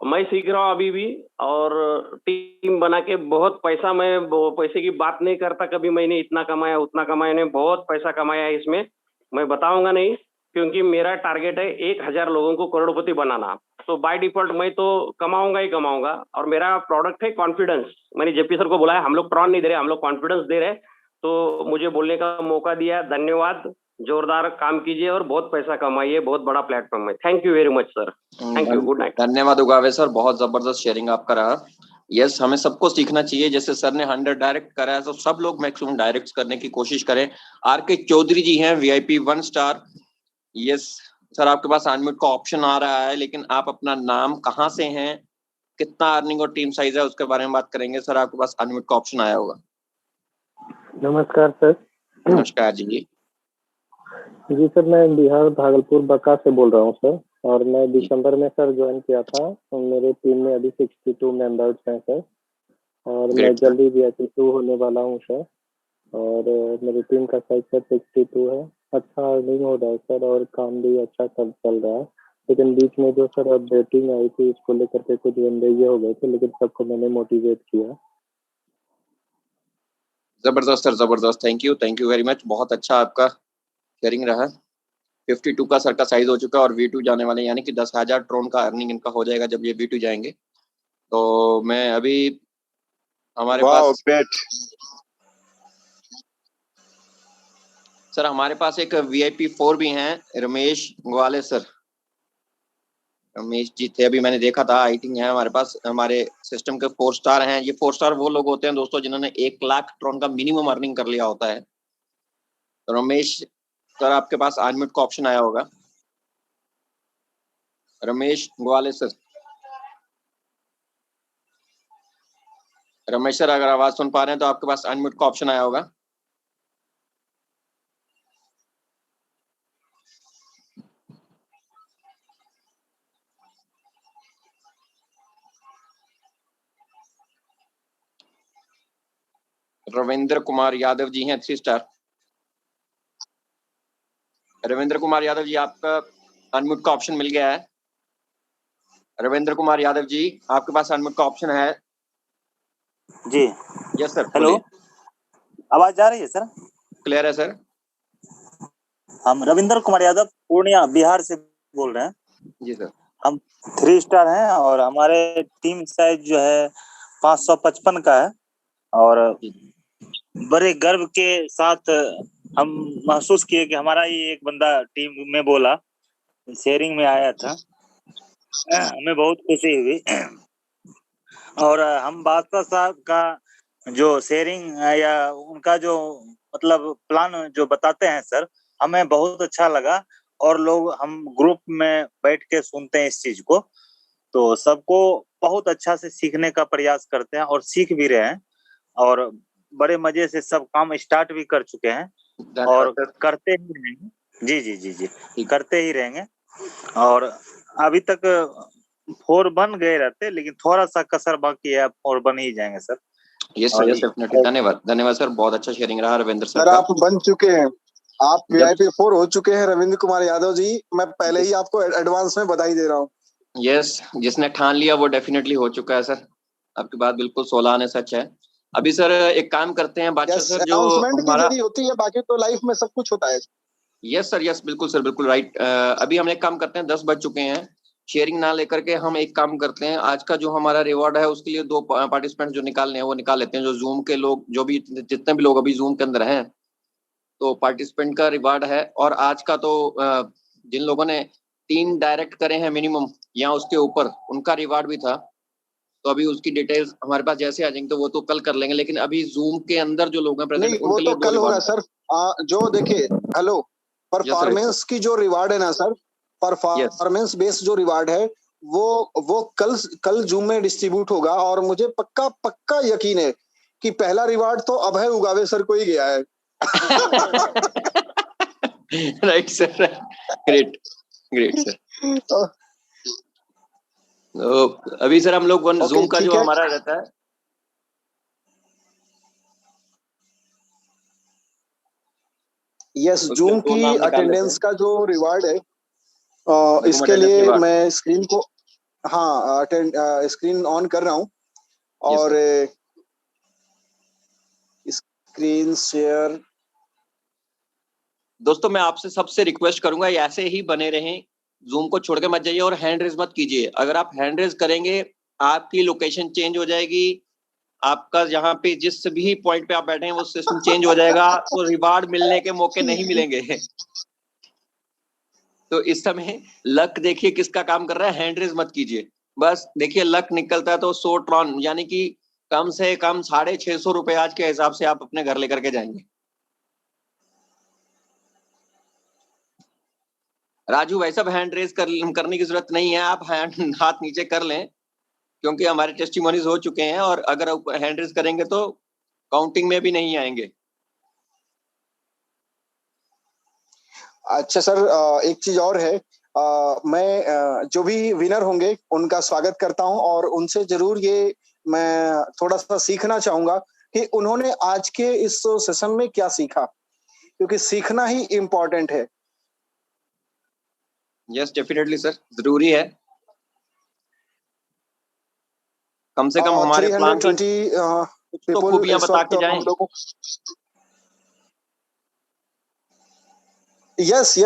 Speaker 5: मैं सीख रहा हूँ अभी भी, और टीम बना के बहुत पैसा, मैं पैसे की बात नहीं करता कभी मैंने इतना कमाया उतना कमाया, मैंने बहुत पैसा कमाया है इसमें, मैं बताऊंगा नहीं, क्योंकि मेरा टारगेट है 1000 लोगों को करोड़पति बनाना। तो बाय डिफॉल्ट मैं तो कमाऊंगा ही कमाऊंगा, और मेरा प्रोडक्ट है कॉन्फिडेंस। मैंने जेपी सर को बोला है, हम लोग ट्रॉन नहीं दे रहे, हम लोग कॉन्फिडेंस दे रहे, तो मुझे बोलने का मौका दिया, धन्यवाद। जोरदार काम कीजिए और बहुत पैसा कमाइए, बहुत बड़ा प्लेटफॉर्म है। Thank you very much sir. Thank you, good night.
Speaker 3: धन्यवाद उगावे सर, बहुत जबरदस्त शेयरिंग आपका रहा। यस, हमें सबको सीखना चाहिए। जैसे सर ने 100 डायरेक्ट करा है तो सब लोग मैक्सिमम डायरेक्ट करने की कोशिश करें। आर के चौधरी जी हैं, वीआईपी 1 स्टार। यस सर, आपके पास अनम्यूट का ऑप्शन आ रहा है, लेकिन आप अपना नाम, कहाँ से हैं, कितना अर्निंग और टीम साइज है, उसके बारे में बात करेंगे। सर आपके पास अनम्यूट का ऑप्शन आया होगा।
Speaker 6: नमस्कार सर।
Speaker 3: नमस्कार जी।
Speaker 6: जी सर, मैं बिहार भागलपुर बका से बोल रहा हूँ सर, और मैं दिसंबर में सर ज्वाइन किया था। तो मेरे टीम में अभी 62 मेंबर्स हैं सर, और मैं जल्दी VIP 2 होने वाला हूँ सर। और मेरी टीम का साइज सर 62 है। अच्छा अर्निंग हो रहा है सर, और काम भी अच्छा चल रहा है। लेकिन बीच में जो सर अपडेटिंग आई थी, इसको लेकर के कुछ बंदे ये हो गए थे, लेकिन सबको मैंने मोटिवेट किया।
Speaker 3: जबरदस्त सर, जबरदस्त। Thank you very much. बहुत अच्छा आपका शेयरिंग रहा। 52 का सर का साइज हो चुका है और V2 जाने वाले, यानी कि 10,000 ट्रोन का अर्निंग इनका हो जाएगा जब ये V2 जाएंगे। तो मैं अभी हमारे पास सर, हमारे पास एक VIP 4 भी हैं, रमेश ग्वाले सर। रमेश जी थे, अभी मैंने देखा था, आई थिंक है हमारे पास। हमारे सिस्टम के 4 स्टार हैं। ये 4 स्टार वो लोग होते हैं दोस्तों जिन्होंने 1 लाख ट्रोन का मिनिमम अर्निंग कर लिया होता है। तो रमेश सर, आपके पास अनम्यूट का ऑप्शन आया होगा। रमेश ग्वाले सर। रमेश सर, अगर आवाज सुन पा रहे हैं तो आपके पास अनम्यूट का ऑप्शन आया होगा। रविंद्र कुमार यादव जी हैं 3 स्टार। रविंद्र कुमार यादव जी, आपका अनम्यूट का ऑप्शन मिल गया है। रविंद्र कुमार यादव जी, आपके पास अनम्यूट का ऑप्शन है
Speaker 7: जी।
Speaker 3: Yes sir.
Speaker 7: हेलो, आवाज आ रही है सर?
Speaker 3: क्लियर है सर।
Speaker 7: हम रविंद्र कुमार यादव पूर्णिया बिहार से बोल रहे हैं।
Speaker 3: जी सर।
Speaker 7: हम 3 स्टार हैं, और हमारे टीम साइज जो है 555 का है। और बड़े गर्व के साथ हम महसूस किए कि हमारा ही एक बंदा टीम में बोला, शेयरिंग में आया था, हमें बहुत खुशी हुई। और हम बादशाह साहब का जो शेयरिंग या उनका जो मतलब प्लान जो बताते हैं सर, हमें बहुत अच्छा लगा। और लोग हम ग्रुप में बैठ के सुनते हैं इस चीज को, तो सबको बहुत अच्छा से सीखने का प्रयास करते हैं और सीख भी रहे हैं और बड़े मजे से सब काम स्टार्ट भी कर चुके हैं और करते ही रहेंगे। जी जी जी जी करते ही रहेंगे। और अभी तक 4 बन गए रहते, लेकिन थोड़ा सा कसर बाकी है, 4 बन ही जाएंगे sir.
Speaker 3: Yes sir, yes definitely. धन्यवाद सर, बहुत अच्छा शेयरिंग रहा रविंद्र सर
Speaker 4: सर
Speaker 3: का।
Speaker 4: आप बन चुके हैं, आप VIP 4 हो चुके हैं रविंद्र कुमार यादव जी। मैं पहले ही आपको एडवांस में बधाई दे रहा हूँ।
Speaker 3: यस, जिसने ठान लिया वो डेफिनेटली हो चुका है सर। आपकी बात बिल्कुल 16 आने सच है। अभी सर एक काम करते हैं बादशाह सर, जो
Speaker 4: अनाउंसमेंट की
Speaker 3: हमारा
Speaker 4: देरी होती है, बाकी तो लाइफ में सब कुछ होता है।
Speaker 3: यस सर, यस बिल्कुल सर, बिल्कुल राइट। अभी हम एक काम करते हैं, 10 बज चुके हैं। शेयरिंग ना लेकर के हम एक काम करते हैं, आज का जो हमारा रिवॉर्ड है उसके लिए 2 पार्टिसिपेंट जो निकालने हैं वो निकाल लेते हैं। जो जूम के लोग, जो भी जितने भी लोग अभी जूम के अंदर हैं, तो पार्टिसिपेंट का रिवार्ड है। और आज का तो जिन लोगों ने 3 डायरेक्ट करे हैं मिनिमम या उसके ऊपर, उनका रिवार्ड भी था। तो अभी उसकी डिटेल्स हमारे पास जैसे आ जाएंगे तो वो तो कल कर लेंगे, लेकिन अभी जूम के अंदर जो लोग हैं प्रेजेंट,
Speaker 4: नहीं वो
Speaker 3: उनके लिए
Speaker 4: तो
Speaker 3: 2
Speaker 4: कल होगा
Speaker 3: रिवार्ड।
Speaker 4: सर। जो देखिए, हेलो, परफॉर्मेंस की जो रिवार्ड है ना सर, परफॉर्मेंस बेस्ड जो रिवार्ड है वो कल जूम में डिस्ट्रीब्यूट होगा। और मुझे पक्का यकीन है कि पहला रिवार्ड तो अभय उगावे सर को ही गया है।
Speaker 3: Right sir, great sir. तो अभी सर हम लोग जूम का जो हमारा रहता है,
Speaker 4: यस, जूम की अटेंडेंस का जो रिवार्ड है, इसके लिए मैं स्क्रीन को, हाँ, स्क्रीन ऑन कर रहा हूँ और स्क्रीन शेयर।
Speaker 3: दोस्तों मैं आपसे सबसे रिक्वेस्ट करूंगा, ये ऐसे ही बने रहें, जूम को छोड़ के मत जाइए और हैंड रेज मत कीजिए। अगर आप हैंड रेज करेंगे आपकी लोकेशन चेंज हो जाएगी, आपका जहाँ पे जिस भी पॉइंट पे आप बैठे हैं वो सिस्टम चेंज हो जाएगा, तो रिवार्ड मिलने के मौके नहीं मिलेंगे। तो इस समय लक देखिए किसका काम कर रहा है, हैंड रेज मत कीजिए। बस देखिए लक निकलता है तो 100 ट्रॉन यानी कि कम से कम 650 रुपए आज के हिसाब से आप अपने घर लेकर के जाएंगे। राजू भाई साहब हैंड रेज करने की जरूरत नहीं है, आप हाथ नीचे कर लें, क्योंकि हमारे टेस्टिमोनीज हो चुके हैं और अगर हैंड रेज करेंगे तो काउंटिंग में भी नहीं आएंगे।
Speaker 4: अच्छा सर, एक चीज और है, मैं जो भी विनर होंगे उनका स्वागत करता हूं और उनसे जरूर ये मैं थोड़ा सा सीखना चाहूंगा कि उन्होंने आज के इस सेशन में क्या सीखा, क्योंकि सीखना ही इम्पोर्टेंट है।
Speaker 3: यस डेफिनेटली सर, जरूरी है। कम से कम हमारे प्लान की तो खूबियां बता के जाएं।
Speaker 4: यस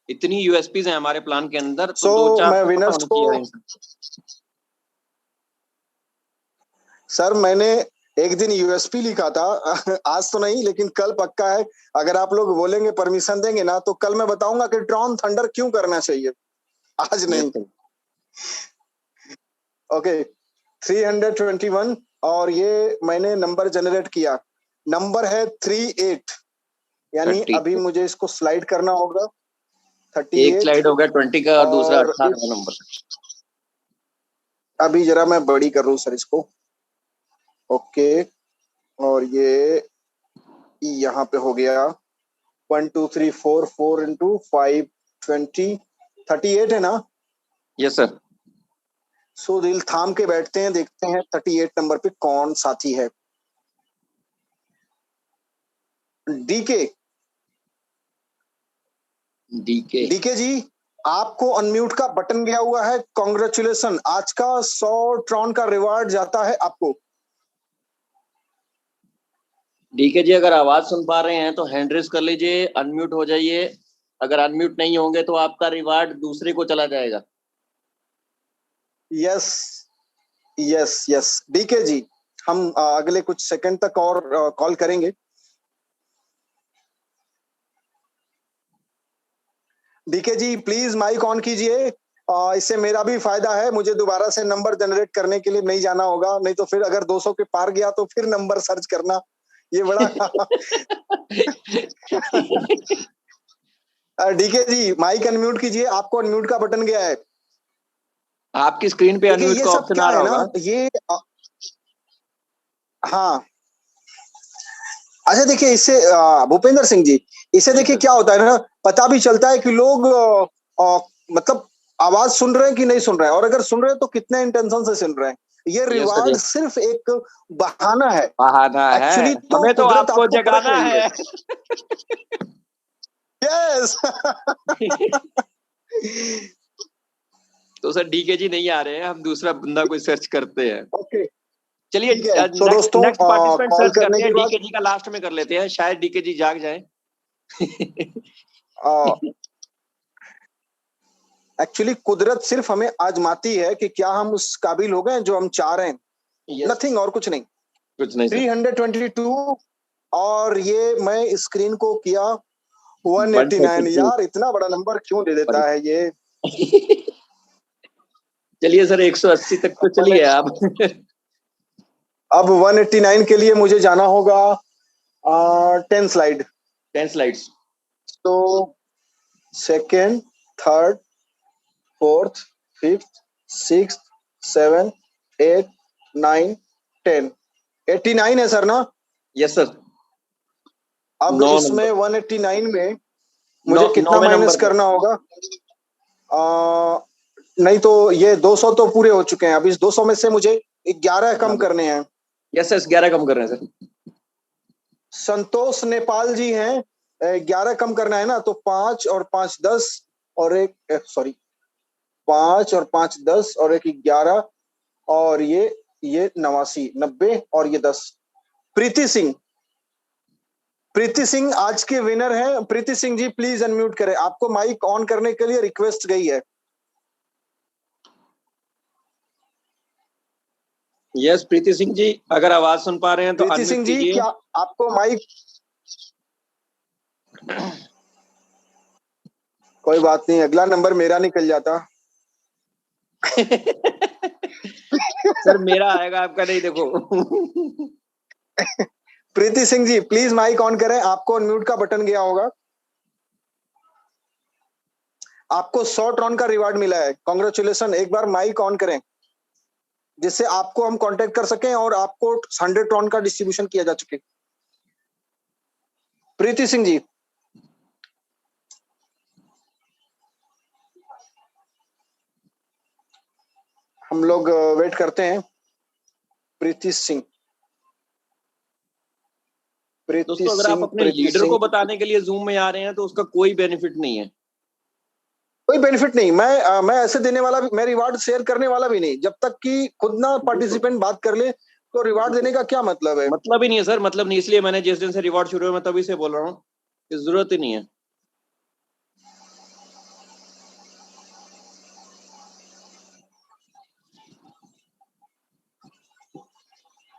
Speaker 3: इतनी यूएसपीज हैं हमारे प्लान के अंदर, तो
Speaker 4: 2-4 मैं विनर्स को, सर मैंने एक दिन यूएसपी लिखा था, आज तो नहीं लेकिन कल पक्का है। अगर आप लोग बोलेंगे, परमिशन देंगे ना, तो कल मैं बताऊंगा कि ट्रॉन थंडर क्यों करना चाहिए, आज नहीं। ओके, 321 और ये मैंने नंबर जनरेट किया, नंबर है 38, यानी अभी मुझे इसको स्लाइड करना होगा। 38
Speaker 3: एक स्लाइड हो गया 20 का और दूसरा 18 नंबर।
Speaker 4: अभी जरा मैं बड़ी कर रहा हूं सर इसको। ओके, और ये यहाँ पे हो गया 1 2 3 4 4 into 5 20 38 है ना?
Speaker 3: Yes sir.
Speaker 4: सो दिल थाम के बैठते हैं, देखते हैं 38 नंबर पे कौन साथी है। डीके जी, आपको अनम्यूट का बटन गया हुआ है, कॉन्ग्रेचुलेशन, आज का 100 ट्रॉन का रिवार्ड जाता है आपको।
Speaker 3: डीके जी अगर आवाज सुन पा रहे हैं तो हैंड रेज कर लीजिए, अनम्यूट हो जाइए। अगर अनम्यूट नहीं होंगे तो आपका रिवार्ड दूसरे को चला जाएगा।
Speaker 4: यस डीके जी, हम अगले कुछ सेकंड तक और कॉल करेंगे। DK ji please mic on कीजिए, इससे मेरा भी फायदा है, मुझे दोबारा से नंबर जनरेट करने के लिए नहीं जाना होगा, नहीं तो फिर अगर 200 के पार गया तो फिर नंबर सर्च करना, ये बड़ा डीके जी माइक अनम्यूट कीजिए, आपको अनम्यूट का बटन गया है।
Speaker 3: आपकी स्क्रीन पे
Speaker 4: देखिए
Speaker 3: अनम्यूट
Speaker 4: ये
Speaker 3: का
Speaker 4: सब
Speaker 3: ऑप्शन
Speaker 4: क्या
Speaker 3: आ रहा
Speaker 4: है ना,
Speaker 3: होगा।
Speaker 4: ये हाँ अच्छा देखिए इससे भूपेंद्र सिंह जी, इससे
Speaker 3: जी
Speaker 4: देखिए
Speaker 3: सर।
Speaker 4: क्या होता है ना, पता भी चलता है कि लोग मतलब आवाज सुन रहे हैं कि नहीं सुन रहे हैं, और अगर सुन रहे हैं तो कितने इंटेंशन से सुन रहे हैं। ये
Speaker 3: यस सर,
Speaker 4: रिवार्ड
Speaker 3: यस।
Speaker 4: सिर्फ एक बहाना है,
Speaker 3: बहाना है,
Speaker 4: एक्चुअली तो
Speaker 3: हमें तो
Speaker 4: कुदरत
Speaker 3: आपको
Speaker 4: आपको परख
Speaker 3: जगाना
Speaker 4: रही है।
Speaker 3: है।
Speaker 4: यस
Speaker 3: तो सर डीके जी नहीं आ रहे हैं, हम दूसरा बंदा कोई सर्च करते हैं।
Speaker 4: ओके
Speaker 3: चलिए
Speaker 4: ठीक है। सो
Speaker 3: नेक्स्ट
Speaker 4: दोस्तों
Speaker 3: नेक्स्ट पार्टिसिपेंट
Speaker 4: कॉल
Speaker 3: सर्च
Speaker 4: करने
Speaker 3: करते हैं,
Speaker 4: के बाद
Speaker 3: डीके जी का लास्ट में कर लेते हैं, शायद डीके जी जाग जाए।
Speaker 4: एक्चुअली कुदरत सिर्फ हमें आजमाती है कि क्या हम उस काबिल हो गए जो हम चाह रहे हैं,
Speaker 3: यस,
Speaker 4: नथिंग और कुछ नहीं।
Speaker 3: कुछ नहीं सर।
Speaker 4: 322 और ये मैं स्क्रीन को किया 189।
Speaker 3: 132
Speaker 4: यार इतना बड़ा नंबर क्यों दे देता है ये।
Speaker 3: चलिए सर 180 तक तो चलिए आप।
Speaker 4: अब 189 के लिए मुझे जाना होगा 10 स्लाइड।
Speaker 3: 10 स्लाइड्स।
Speaker 4: तो second, third, fourth, fifth, six, 7, 8, 9, 10, 89 है सर ना।
Speaker 3: Yes sir.
Speaker 4: अब
Speaker 3: 9
Speaker 4: इसमें
Speaker 3: नंबर,
Speaker 4: 189 में मुझे कितना
Speaker 3: 9वें
Speaker 4: माइनस
Speaker 3: नंबर पे।
Speaker 4: करना होगा? नहीं तो ये 200 तो पूरे हो चुके हैं, अब इस 200 में से मुझे 11 कम करने हैं।
Speaker 3: यस यस, 11 कम कर रहे हैं सर।
Speaker 4: संतोष नेपाल जी हैं, 11 कम करना है ना, तो 5 और 5 10 और एक सॉरी 5 और 5 10 और एक 11 और ये 89 90 और ये 10। प्रीति सिंह, प्रीति सिंह आज के विनर हैं। प्रीति सिंह जी प्लीज अनम्यूट करें, आपको माइक ऑन करने के लिए रिक्वेस्ट गई है।
Speaker 3: यस प्रीति सिंह जी, अगर आवाज सुन पा रहे हैं तो
Speaker 4: प्रीति
Speaker 3: अनम्यूट
Speaker 4: सिंह जी
Speaker 3: कीजिए।
Speaker 4: क्या आपको माइक? कोई बात नहीं, अगला नंबर मेरा निकल जाता।
Speaker 3: सर मेरा आएगा, आपका नहीं, देखो।
Speaker 4: प्रीति सिंह जी प्लीज माइक ऑन करें, आपको अनम्यूट का बटन गया होगा। आपको 100 ट्रॉन का रिवार्ड मिला है, कॉन्ग्रेचुलेशन। एक बार माइक ऑन करें जिससे आपको हम कांटेक्ट कर सकें और आपको 100 ट्रॉन का डिस्ट्रीब्यूशन किया जा सके। प्रीति सिंह जी हम लोग वेट करते हैं। प्रीति सिंह, प्रीति
Speaker 3: दोस्तों अगर आप
Speaker 4: सिंह,
Speaker 3: अपने
Speaker 4: प्रीति
Speaker 3: लीडर
Speaker 4: सिंह।
Speaker 3: को बताने के लिए जूम में आ रहे हैं तो उसका कोई बेनिफिट नहीं है।
Speaker 4: कोई बेनिफिट नहीं, मैं ऐसे देने वाला भी, मैं रिवार्ड शेयर करने वाला भी नहीं जब तक कि खुद ना पार्टिसिपेंट बात कर ले। तो रिवार्ड देने का क्या मतलब है?
Speaker 3: मतलब ही नहीं है सर, मतलब नहीं, इसलिए मैंने जिस दिन से रिवार्ड शुरू हुआ मैं तभी से बोल रहा हूँ कि जरूरत ही नहीं है।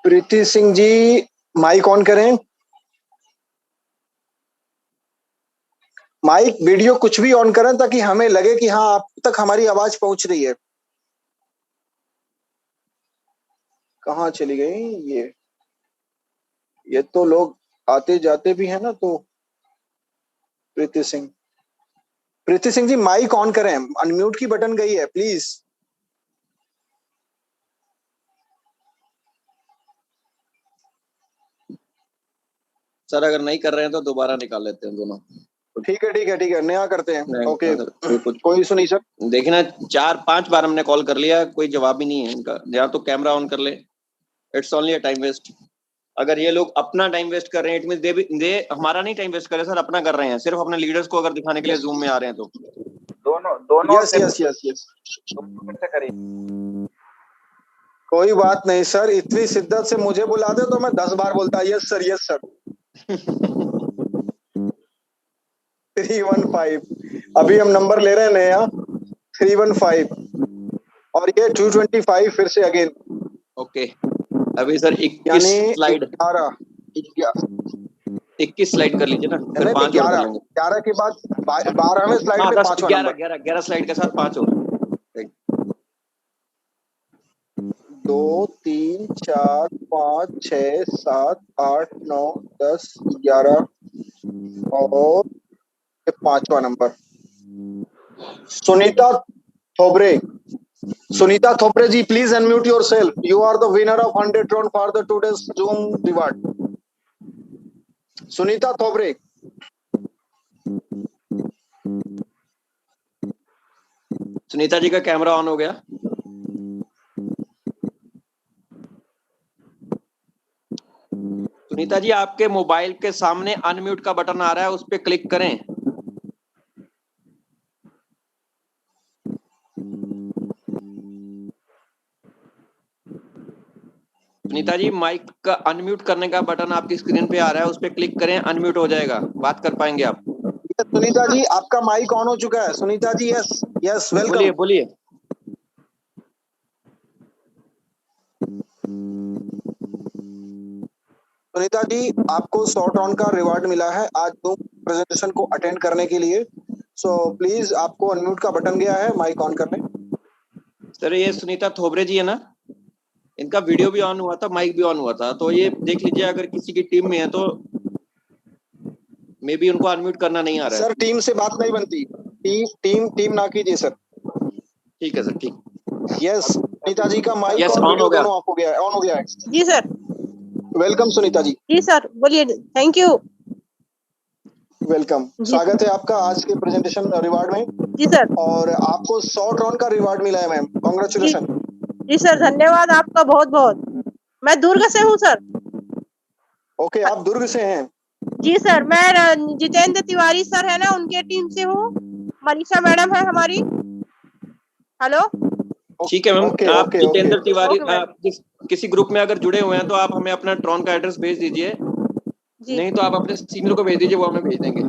Speaker 4: प्रीति सिंह जी माइक ऑन करें, माइक वीडियो कुछ भी ऑन करें ताकि हमें लगे कि हाँ आप तक हमारी आवाज पहुंच रही है। कहाँ चली गई ये तो लोग आते जाते भी हैं ना। तो प्रीति सिंह, प्रीति सिंह जी माइक ऑन करें, अनम्यूट की बटन गई है प्लीज।
Speaker 3: सर अगर नहीं कर रहे हैं तो दोबारा निकाल लेते हैं दोनों।
Speaker 4: ठीक है ठीक है ठीक है, नया करते हैं। ओके
Speaker 3: कुछ
Speaker 4: कोई इशू नहीं सर।
Speaker 3: देखना, 4-5 बार हमने कॉल कर लिया, कोई जवाब ही नहीं है इनका। या तो कैमरा ऑन कर ले, it's only a time waste. अगर ये लोग अपना टाइम वेस्ट कर रहे हैं, इट मींस दे हमारा नहीं टाइम वेस्ट कर रहे सर, अपना कर रहे हैं, सिर्फ अपने लीडर्स को अगर दिखाने के लिए जूम में आ रहे हैं तो।
Speaker 2: दोनों
Speaker 4: यस यस यस यस,
Speaker 2: से करिए।
Speaker 4: कोई बात नहीं सर, इतनी शिद्दत से मुझे बुला दे तो मैं 10 बार बोलता यस सर यस सर। 315 अभी हम नंबर ले रहे हैं नया 315 और ये 225 फिर से अगेन।
Speaker 3: ओके अभी सर 21 स्लाइड, 21 स्लाइड कर लीजिए ना, फिर 5 और कर लेंगे।
Speaker 4: 11 के बाद 12वें स्लाइड पे 5वां नंबर।
Speaker 3: 11 स्लाइड के साथ 5 और।
Speaker 4: 2 3 4 5 6 7 8 9 10 11 और 5वां number Sunita Thobre. Sunita Thopre ji, please unmute yourself. You are the winner of 100 crown for the today's Zoom reward. Sunita Thopre.
Speaker 3: Sunita ji का कैमरा ऑन हो गया। सुनीता जी, आपके मोबाइल के सामने अनम्यूट का बटन आ रहा है, उस पर क्लिक करें। सुनीता जी, माइक का अनम्यूट करने का बटन आपकी स्क्रीन पे आ रहा है, उस पर क्लिक करें, अनम्यूट हो जाएगा, बात कर पाएंगे आप।
Speaker 4: सुनीता जी, आपका माइक ऑन हो चुका है। Sunita ji, yes yes, welcome.
Speaker 3: बोलिए बोलिए।
Speaker 4: सुनीता जी, आपको 100 टॉन का रिवार्ड मिला है आज दो प्रेजेंटेशन को अटेंड करने के लिए। सो प्लीज आपको अनम्यूट का बटन गया है, माइक ऑन करने।
Speaker 3: सर, ये सुनीता थोबरे जी है ना, इनका वीडियो भी ऑन हुआ था, माइक भी ऑन हुआ था, तो ये देख लीजिए, अगर किसी की टीम में है तो मे बी उनको अनम्यूट करना नहीं आ रहा है।
Speaker 4: सर, टीम से बात नहीं बनती, टीम ना कीजिए सर।
Speaker 3: ठीक है सर, ठीक।
Speaker 4: यस, सुनीता जी का माइक
Speaker 3: Yes,
Speaker 4: और
Speaker 3: on
Speaker 4: वीडियो
Speaker 3: हो गया।
Speaker 4: दोनों ऑफ हो गया है, ऑन हो गया है।
Speaker 8: जी सर।
Speaker 4: वेलकम सुनीता जी।
Speaker 8: जी सर, बोलिए। Thank you.
Speaker 4: वेलकम, स्वागत है आपका आज के प्रेजेंटेशन रिवार्ड में।
Speaker 8: जी सर।
Speaker 4: और आपको 100 ट्रॉन का रिवार्ड मिला है मैम, कॉन्ग्रेचुलेशन।
Speaker 8: जी सर, धन्यवाद आपका बहुत बहुत। मैं दुर्ग से हूँ सर।
Speaker 4: ओके, आप दुर्ग से हैं?
Speaker 8: जी सर, मैं जितेंद्र तिवारी सर है ना, उनके टीम से हूँ। मनीषा मैडम है हमारी। हेलो।
Speaker 3: ठीक है मैम, आप
Speaker 4: okay,
Speaker 3: Jitendra Tiwari
Speaker 8: okay ma'am.
Speaker 3: किसी ग्रुप में अगर जुड़े हुए हैं तो आप हमें अपना ट्रॉन का एड्रेस भेज दीजिए, नहीं तो आप अपने सीनियर को भेज दीजिए, वो हमें भेज देंगे।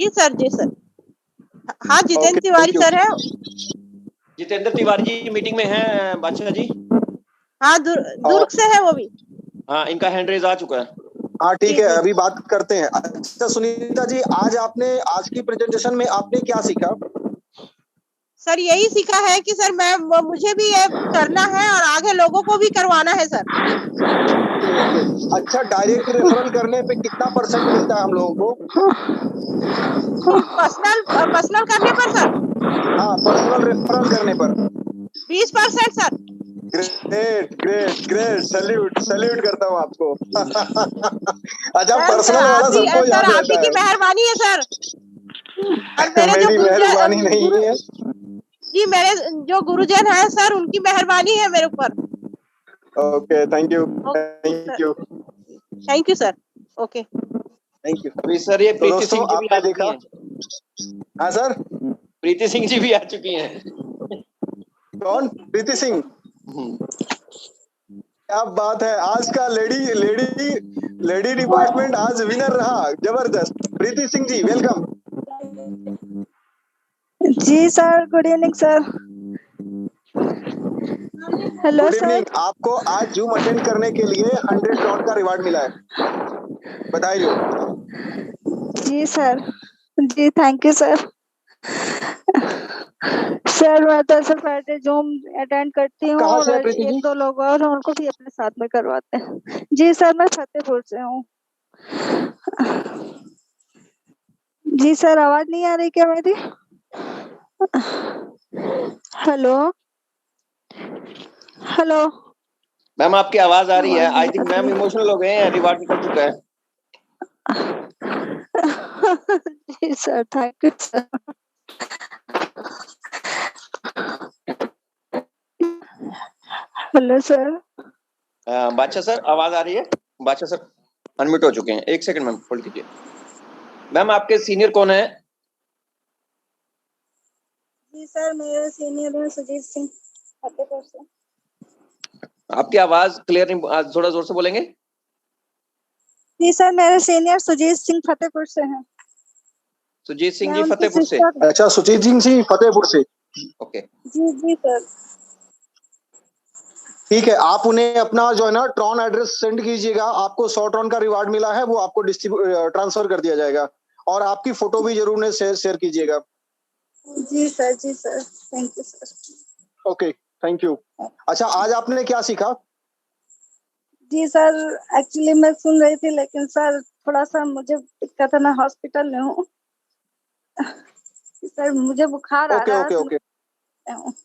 Speaker 8: जी सर, जी सर। हाँ, जितेंद्र तिवारी सर है।
Speaker 3: जितेंद्र तिवारी जी मीटिंग में हैं बादशाह जी।
Speaker 8: हाँ, दुर्ग से है वो भी।
Speaker 3: हाँ, इनका हैंड रेज आ चुका है।
Speaker 4: हाँ ठीक है, अभी बात करते हैं। अच्छा सुनीता जी, आज की प्रेजेंटेशन में आपने क्या सीखा?
Speaker 8: सर, यही सीखा है कि सर मुझे भी ये करना है और आगे लोगों को भी करवाना है सर।
Speaker 4: अच्छा, डायरेक्ट रेफरल करने पे कितना % मिलता है हम लोगों को?
Speaker 8: पर्सनल करने पर सर?
Speaker 4: हाँ, पर्सनल रेफरल करने पर
Speaker 8: 20% sir.
Speaker 4: Great great great, salute करता हूँ आपको। अच्छा,
Speaker 8: सर,
Speaker 4: पर्सनल वाला सबको याद
Speaker 8: आप ही
Speaker 4: रहता
Speaker 8: की
Speaker 4: है।
Speaker 8: मेहरबानी है सर। और मेरे जो
Speaker 4: मेरी मेहरबानी नहीं है
Speaker 8: जी, मेरे जो गुरुजन है सर, उनकी मेहरबानी है मेरे ऊपर।
Speaker 4: Okay, thank you
Speaker 8: thank you sir. Okay,
Speaker 4: thank you.
Speaker 3: अभी सर ये प्रीति सिंह जी भी आ
Speaker 4: आपने
Speaker 3: चुकी
Speaker 4: देखा?
Speaker 3: हैं।
Speaker 4: हाँ सर,
Speaker 3: प्रीति सिंह जी भी आ चुकी हैं।
Speaker 4: कौन? प्रीति सिंह? क्या बात है, आज का लेडी डिपार्टमेंट आज विनर रहा, जबरदस्त। प्रीति सिंह जी, वेलकम।
Speaker 9: जी sir, good evening sir. Hello
Speaker 4: good
Speaker 9: sir.
Speaker 4: Evening. आपको आज जूम अटेंड करने के लिए 100 डॉलर का रिवार्ड मिला है, बधाई हो।
Speaker 9: जी सर, जी थैंक यू सर। सर, मैं तो सर फ्राइडे जूम अटेंड करती हूँ
Speaker 4: कहाँ
Speaker 9: और
Speaker 4: से है प्रीति जी?
Speaker 9: 1-2 लोग और हैं, उनको भी अपने साथ में करवाते हैं। जी सर, मैं फतेहपुर से हूँ। जी सर, आवाज नहीं आ रही क्या मेरी? Hello hello.
Speaker 3: मैम, आपकी आवाज आ रही है। आई थिंक मैम इमोशनल हो गए हैं, रिवार्ड निकल चुका है।
Speaker 9: जी sir, thank you sir. Hello sir.
Speaker 3: Badshah sir, आवाज आ रही है? बादशाह सर अनम्यूट हो चुके हैं। एक सेकंड मैम, होल्ड कीजिए। मैम, आपके सीनियर कौन है?
Speaker 9: जी सर, मेरे सीनियर है सुजीत सिंह, फतेहपुर से।
Speaker 3: आपकी आवाज क्लियर नहीं, थोड़ा जोर से बोलेंगे?
Speaker 9: जी सर, मेरे सीनियर सुजीत सिंह फतेहपुर से हैं।
Speaker 3: सुजीत सिंह जी फतेहपुर से।
Speaker 4: अच्छा, सुजीत सिंह जी फतेहपुर से।
Speaker 3: ओके,
Speaker 9: जी जी सर।
Speaker 4: ठीक है, आप उन्हें अपना जो है ना ट्रॉन एड्रेस सेंड कीजिएगा। आपको 100 ट्रॉन का रिवार्ड मिला है, वो आपको ट्रांसफर कर दिया जाएगा। और आपकी फोटो भी जरूर उन्हें शेयर कीजिएगा।
Speaker 9: जी सर, जी sir, thank you sir.
Speaker 4: Okay, thank you. अच्छा, आज आपने क्या सीखा?
Speaker 9: जी सर, एक्चुअली मैं सुन रही थी, लेकिन सर थोड़ा सा मुझे दिक्कत है, मैं हॉस्पिटल में हूँ। सर मुझे बुखार आ
Speaker 4: ओके
Speaker 9: रहा
Speaker 4: ओके
Speaker 9: है
Speaker 4: ओके,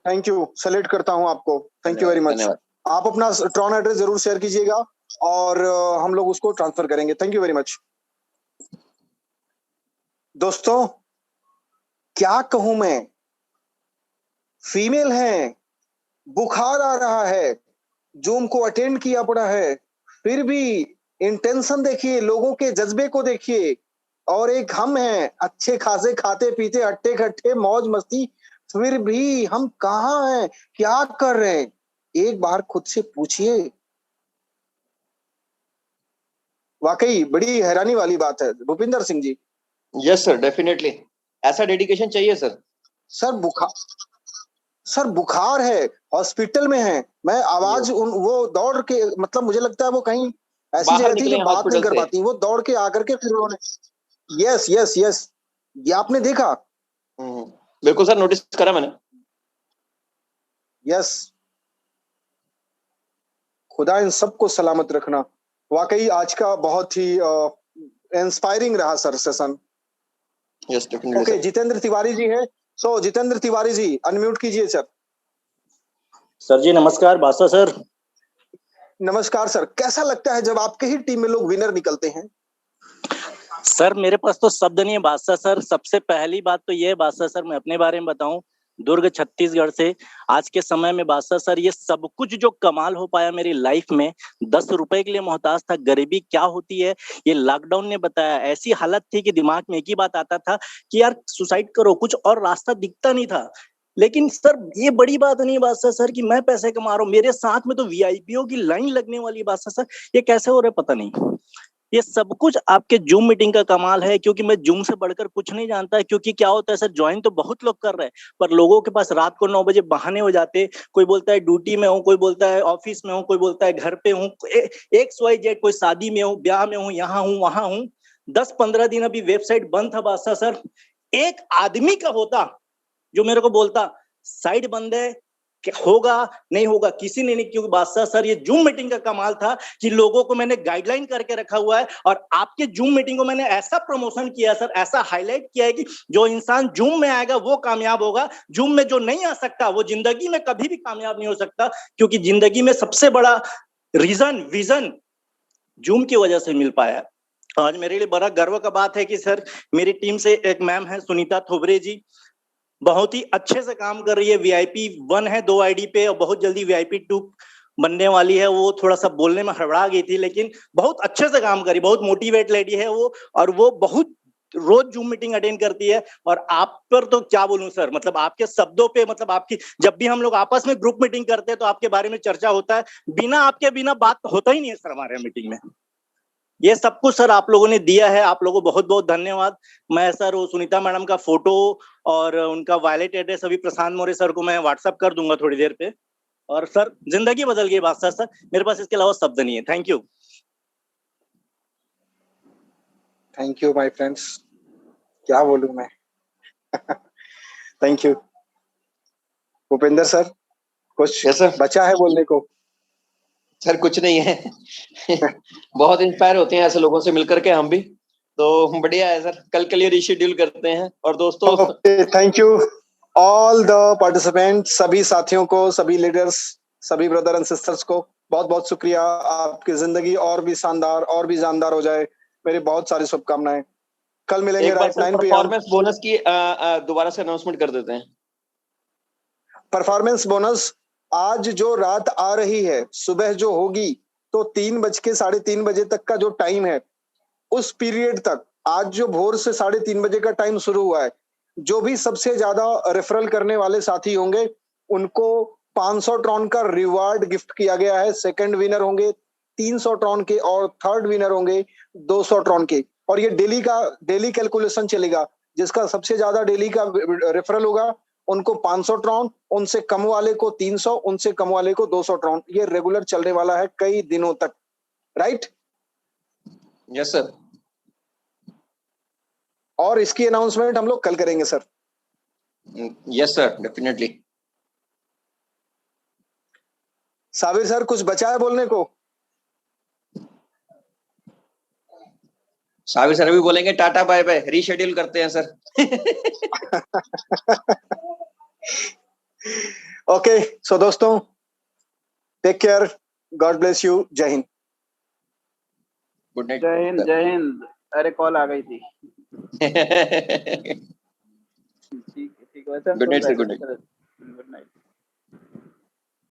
Speaker 4: थैंक यू, सैल्यूट करता हूं आपको, थैंक यू वेरी मच।
Speaker 3: धन्यवाद।
Speaker 4: आप अपना ट्रॉन एड्रेस जरूर शेयर कीजिएगा और हम लोग उसको ट्रांसफर करेंगे। Thank you very much. दोस्तों क्या कहूं मैं, फीमेल है, बुखार आ रहा है, जूम को अटेंड किया पड़ा है, फिर भी इंटेंशन देखिए, लोगों के जज्बे को देखिए, और एक हम हैं अच्छे खासे खाते पीते हट्टे खट्टे मौज मस्ती, फिर भी हम कहाँ हैं, क्या कर रहे हैं, एक बार खुद से पूछिए। वाकई बड़ी हैरानी वाली बात है। Bhupinder Singh ji.
Speaker 3: Yes sir, definitely ऐसा डेडिकेशन चाहिए सर।
Speaker 4: सर बुखार है, हॉस्पिटल में है, मैं आवाज वो दौड़ के, मतलब मुझे लगता है वो कहीं ऐसी
Speaker 3: बाहर
Speaker 4: जगह थी
Speaker 3: निकले
Speaker 4: जो बात नहीं
Speaker 3: हॉस्पिटल
Speaker 4: कर
Speaker 3: से।
Speaker 4: पाती, वो दौड़ के आकर के फिर उन्होंने यस यस यस, ये आपने देखा?
Speaker 3: बिल्कुल सर, नोटिस करा मैंने।
Speaker 4: यस, खुदा इन सबको सलामत रखना। वाकई आज का बहुत ही इंस्पायरिंग रहा sir session.
Speaker 3: Yes definitely
Speaker 4: okay,
Speaker 3: sir.
Speaker 4: Jitendra Tiwari ji है, सो जितेंद्र तिवारी जी अनम्यूट कीजिए सर।
Speaker 10: सर जी नमस्कार। बादशाह सर।
Speaker 4: नमस्कार सर, कैसा लगता है जब आपके ही टीम में लोग विनर निकलते हैं?
Speaker 10: सर मेरे पास तो शब्द नहीं है बादशाह सर। सबसे पहली बात तो ये है बादशाह सर, मैं अपने बारे में बताऊं, दुर्ग छत्तीसगढ़ से आज के समय में बादशाह सर ये सब कुछ जो कमाल हो पाया मेरी लाइफ में, 10 रुपए के लिए मोहताज था, गरीबी क्या होती है ये लॉकडाउन ने बताया। ऐसी हालत थी कि दिमाग में एक ही बात आता था कि यार सुसाइड करो, कुछ और रास्ता दिखता नहीं था। लेकिन सर ये बड़ी बात नहीं है बादशाह सर कि मैं पैसे कमा रहा हूँ, मेरे साथ में तो वीआईपीओ की लाइन लगने वाली है बादशाह सर। ये कैसे हो रहा है पता नहीं। ये सब कुछ आपके जूम मीटिंग का कमाल है, क्योंकि मैं जूम से बढ़कर कुछ नहीं जानता है। क्योंकि क्या होता है सर, ज्वाइन तो बहुत लोग कर रहे हैं, पर लोगों के पास रात को 9 बजे बहाने हो जाते। कोई बोलता है ड्यूटी में हूँ, कोई बोलता है ऑफिस में हूँ, कोई बोलता है घर पे हूँ, XYZ, कोई शादी में हूँ, ब्याह में हूँ, यहाँ हूँ वहां हूँ। 10-15 दिन अभी वेबसाइट बंद था बादशाह सर। एक आदमी का होता जो मेरे को बोलता साइट बंद है, होगा नहीं होगा किसी ने नहीं। क्योंकि बादशाह सर ये जूम मीटिंग का कमाल था कि लोगों को मैंने गाइडलाइन करके रखा हुआ है, और आपके जूम मीटिंग को मैंने ऐसा प्रमोशन किया सर, ऐसा हाईलाइट किया है कि जो इंसान जूम में आएगा वो कामयाब होगा, जूम में जो नहीं आ सकता वो जिंदगी में कभी भी कामयाब नहीं हो सकता। क्योंकि जिंदगी में सबसे बड़ा रीजन विजन जूम की वजह से मिल पाया। आज मेरे लिए बड़ा गर्व का बात है कि सर मेरी टीम से एक मैम है सुनीता थोबरे जी, बहुत ही अच्छे से काम कर रही है। VIP 1 है 2 ID पे, और बहुत जल्दी VIP 2 बनने वाली है। वो थोड़ा सा बोलने में हड़बड़ा गई थी, लेकिन बहुत अच्छे से काम करी, बहुत मोटिवेट लेडी है वो, और वो बहुत रोज जूम मीटिंग अटेंड करती है। और आप पर तो क्या बोलूं सर, मतलब आपके शब्दों पे, मतलब आपकी जब भी हम लोग आपस में ग्रुप मीटिंग करते हैं तो आपके बारे में चर्चा होता है, बिना आपके बिना बात होता ही नहीं है सर हमारे मीटिंग में। ये सब कुछ सर आप लोगों ने दिया है, आप लोगों को बहुत बहुत धन्यवाद। मैं सर वो सुनीता मैडम का फोटो और उनका वॉलेट एड्रेस अभी प्रशांत मौर्य सर को मैं व्हाट्सएप कर दूंगा थोड़ी देर पे। और सर जिंदगी बदल गई बादशाह सर, मेरे पास इसके अलावा शब्द नहीं है। Thank you.
Speaker 4: Thank you my friends, क्या बोलूं मैं। Thank you. भूपेंद्र सर कुछ बचा है बोलने को?
Speaker 3: सर कुछ नहीं है। बहुत इंस्पायर होते हैं ऐसे लोगों से मिलकर के हम भी, तो बढ़िया है सर। कल के लिए रीशेड्यूल करते हैं। और दोस्तों
Speaker 4: thank you all the participant, सभी साथियों को, सभी लीडर्स, सभी ब्रदर एंड सिस्टर्स को बहुत बहुत शुक्रिया। आपकी जिंदगी और भी शानदार और भी जानदार हो जाए, मेरी बहुत सारी शुभकामनाएं। कल मिलेंगे रात 9 PM।
Speaker 3: परफॉर्मेंस बोनस की दोबारा से अनाउंसमेंट कर देते हैं।
Speaker 4: परफॉर्मेंस बोनस आज जो रात आ रही है, सुबह जो होगी, तो 3 बज के 3:30 बजे तक का जो टाइम है, उस पीरियड तक, आज जो भोर से 3:30 बजे का टाइम शुरू हुआ है, जो भी सबसे ज्यादा रेफरल करने वाले साथी होंगे उनको 500 ट्रॉन का रिवार्ड गिफ्ट किया गया है। सेकंड विनर होंगे 300 ट्रॉन के, और थर्ड विनर होंगे 200 ट्रॉन के। और ये डेली कैलकुलेशन चलेगा, जिसका सबसे ज्यादा डेली का रेफरल होगा उनको 500 ट्रॉन, उनसे कम वाले को 300, उनसे कम वाले को 200 ट्रॉन। ये रेगुलर चलने वाला है कई दिनों तक, राइट?
Speaker 3: Yes sir.
Speaker 4: और इसकी अनाउंसमेंट हम लोग कल करेंगे sir.
Speaker 3: Yes sir, definitely.
Speaker 4: Sabir sir कुछ बचा है बोलने को?
Speaker 3: साबिर सर भी बोलेंगे टाटा बाय बाय, रीशेड्यूल करते हैं सर।
Speaker 4: ओके, सो दोस्तों take care, God bless you, जय हिंद।
Speaker 3: Good night.
Speaker 2: जय हिंद, जय हिंद। अरे कॉल आ गई थी। ठीक है, ठीक है।
Speaker 3: Good night sir, good night.
Speaker 2: Good night.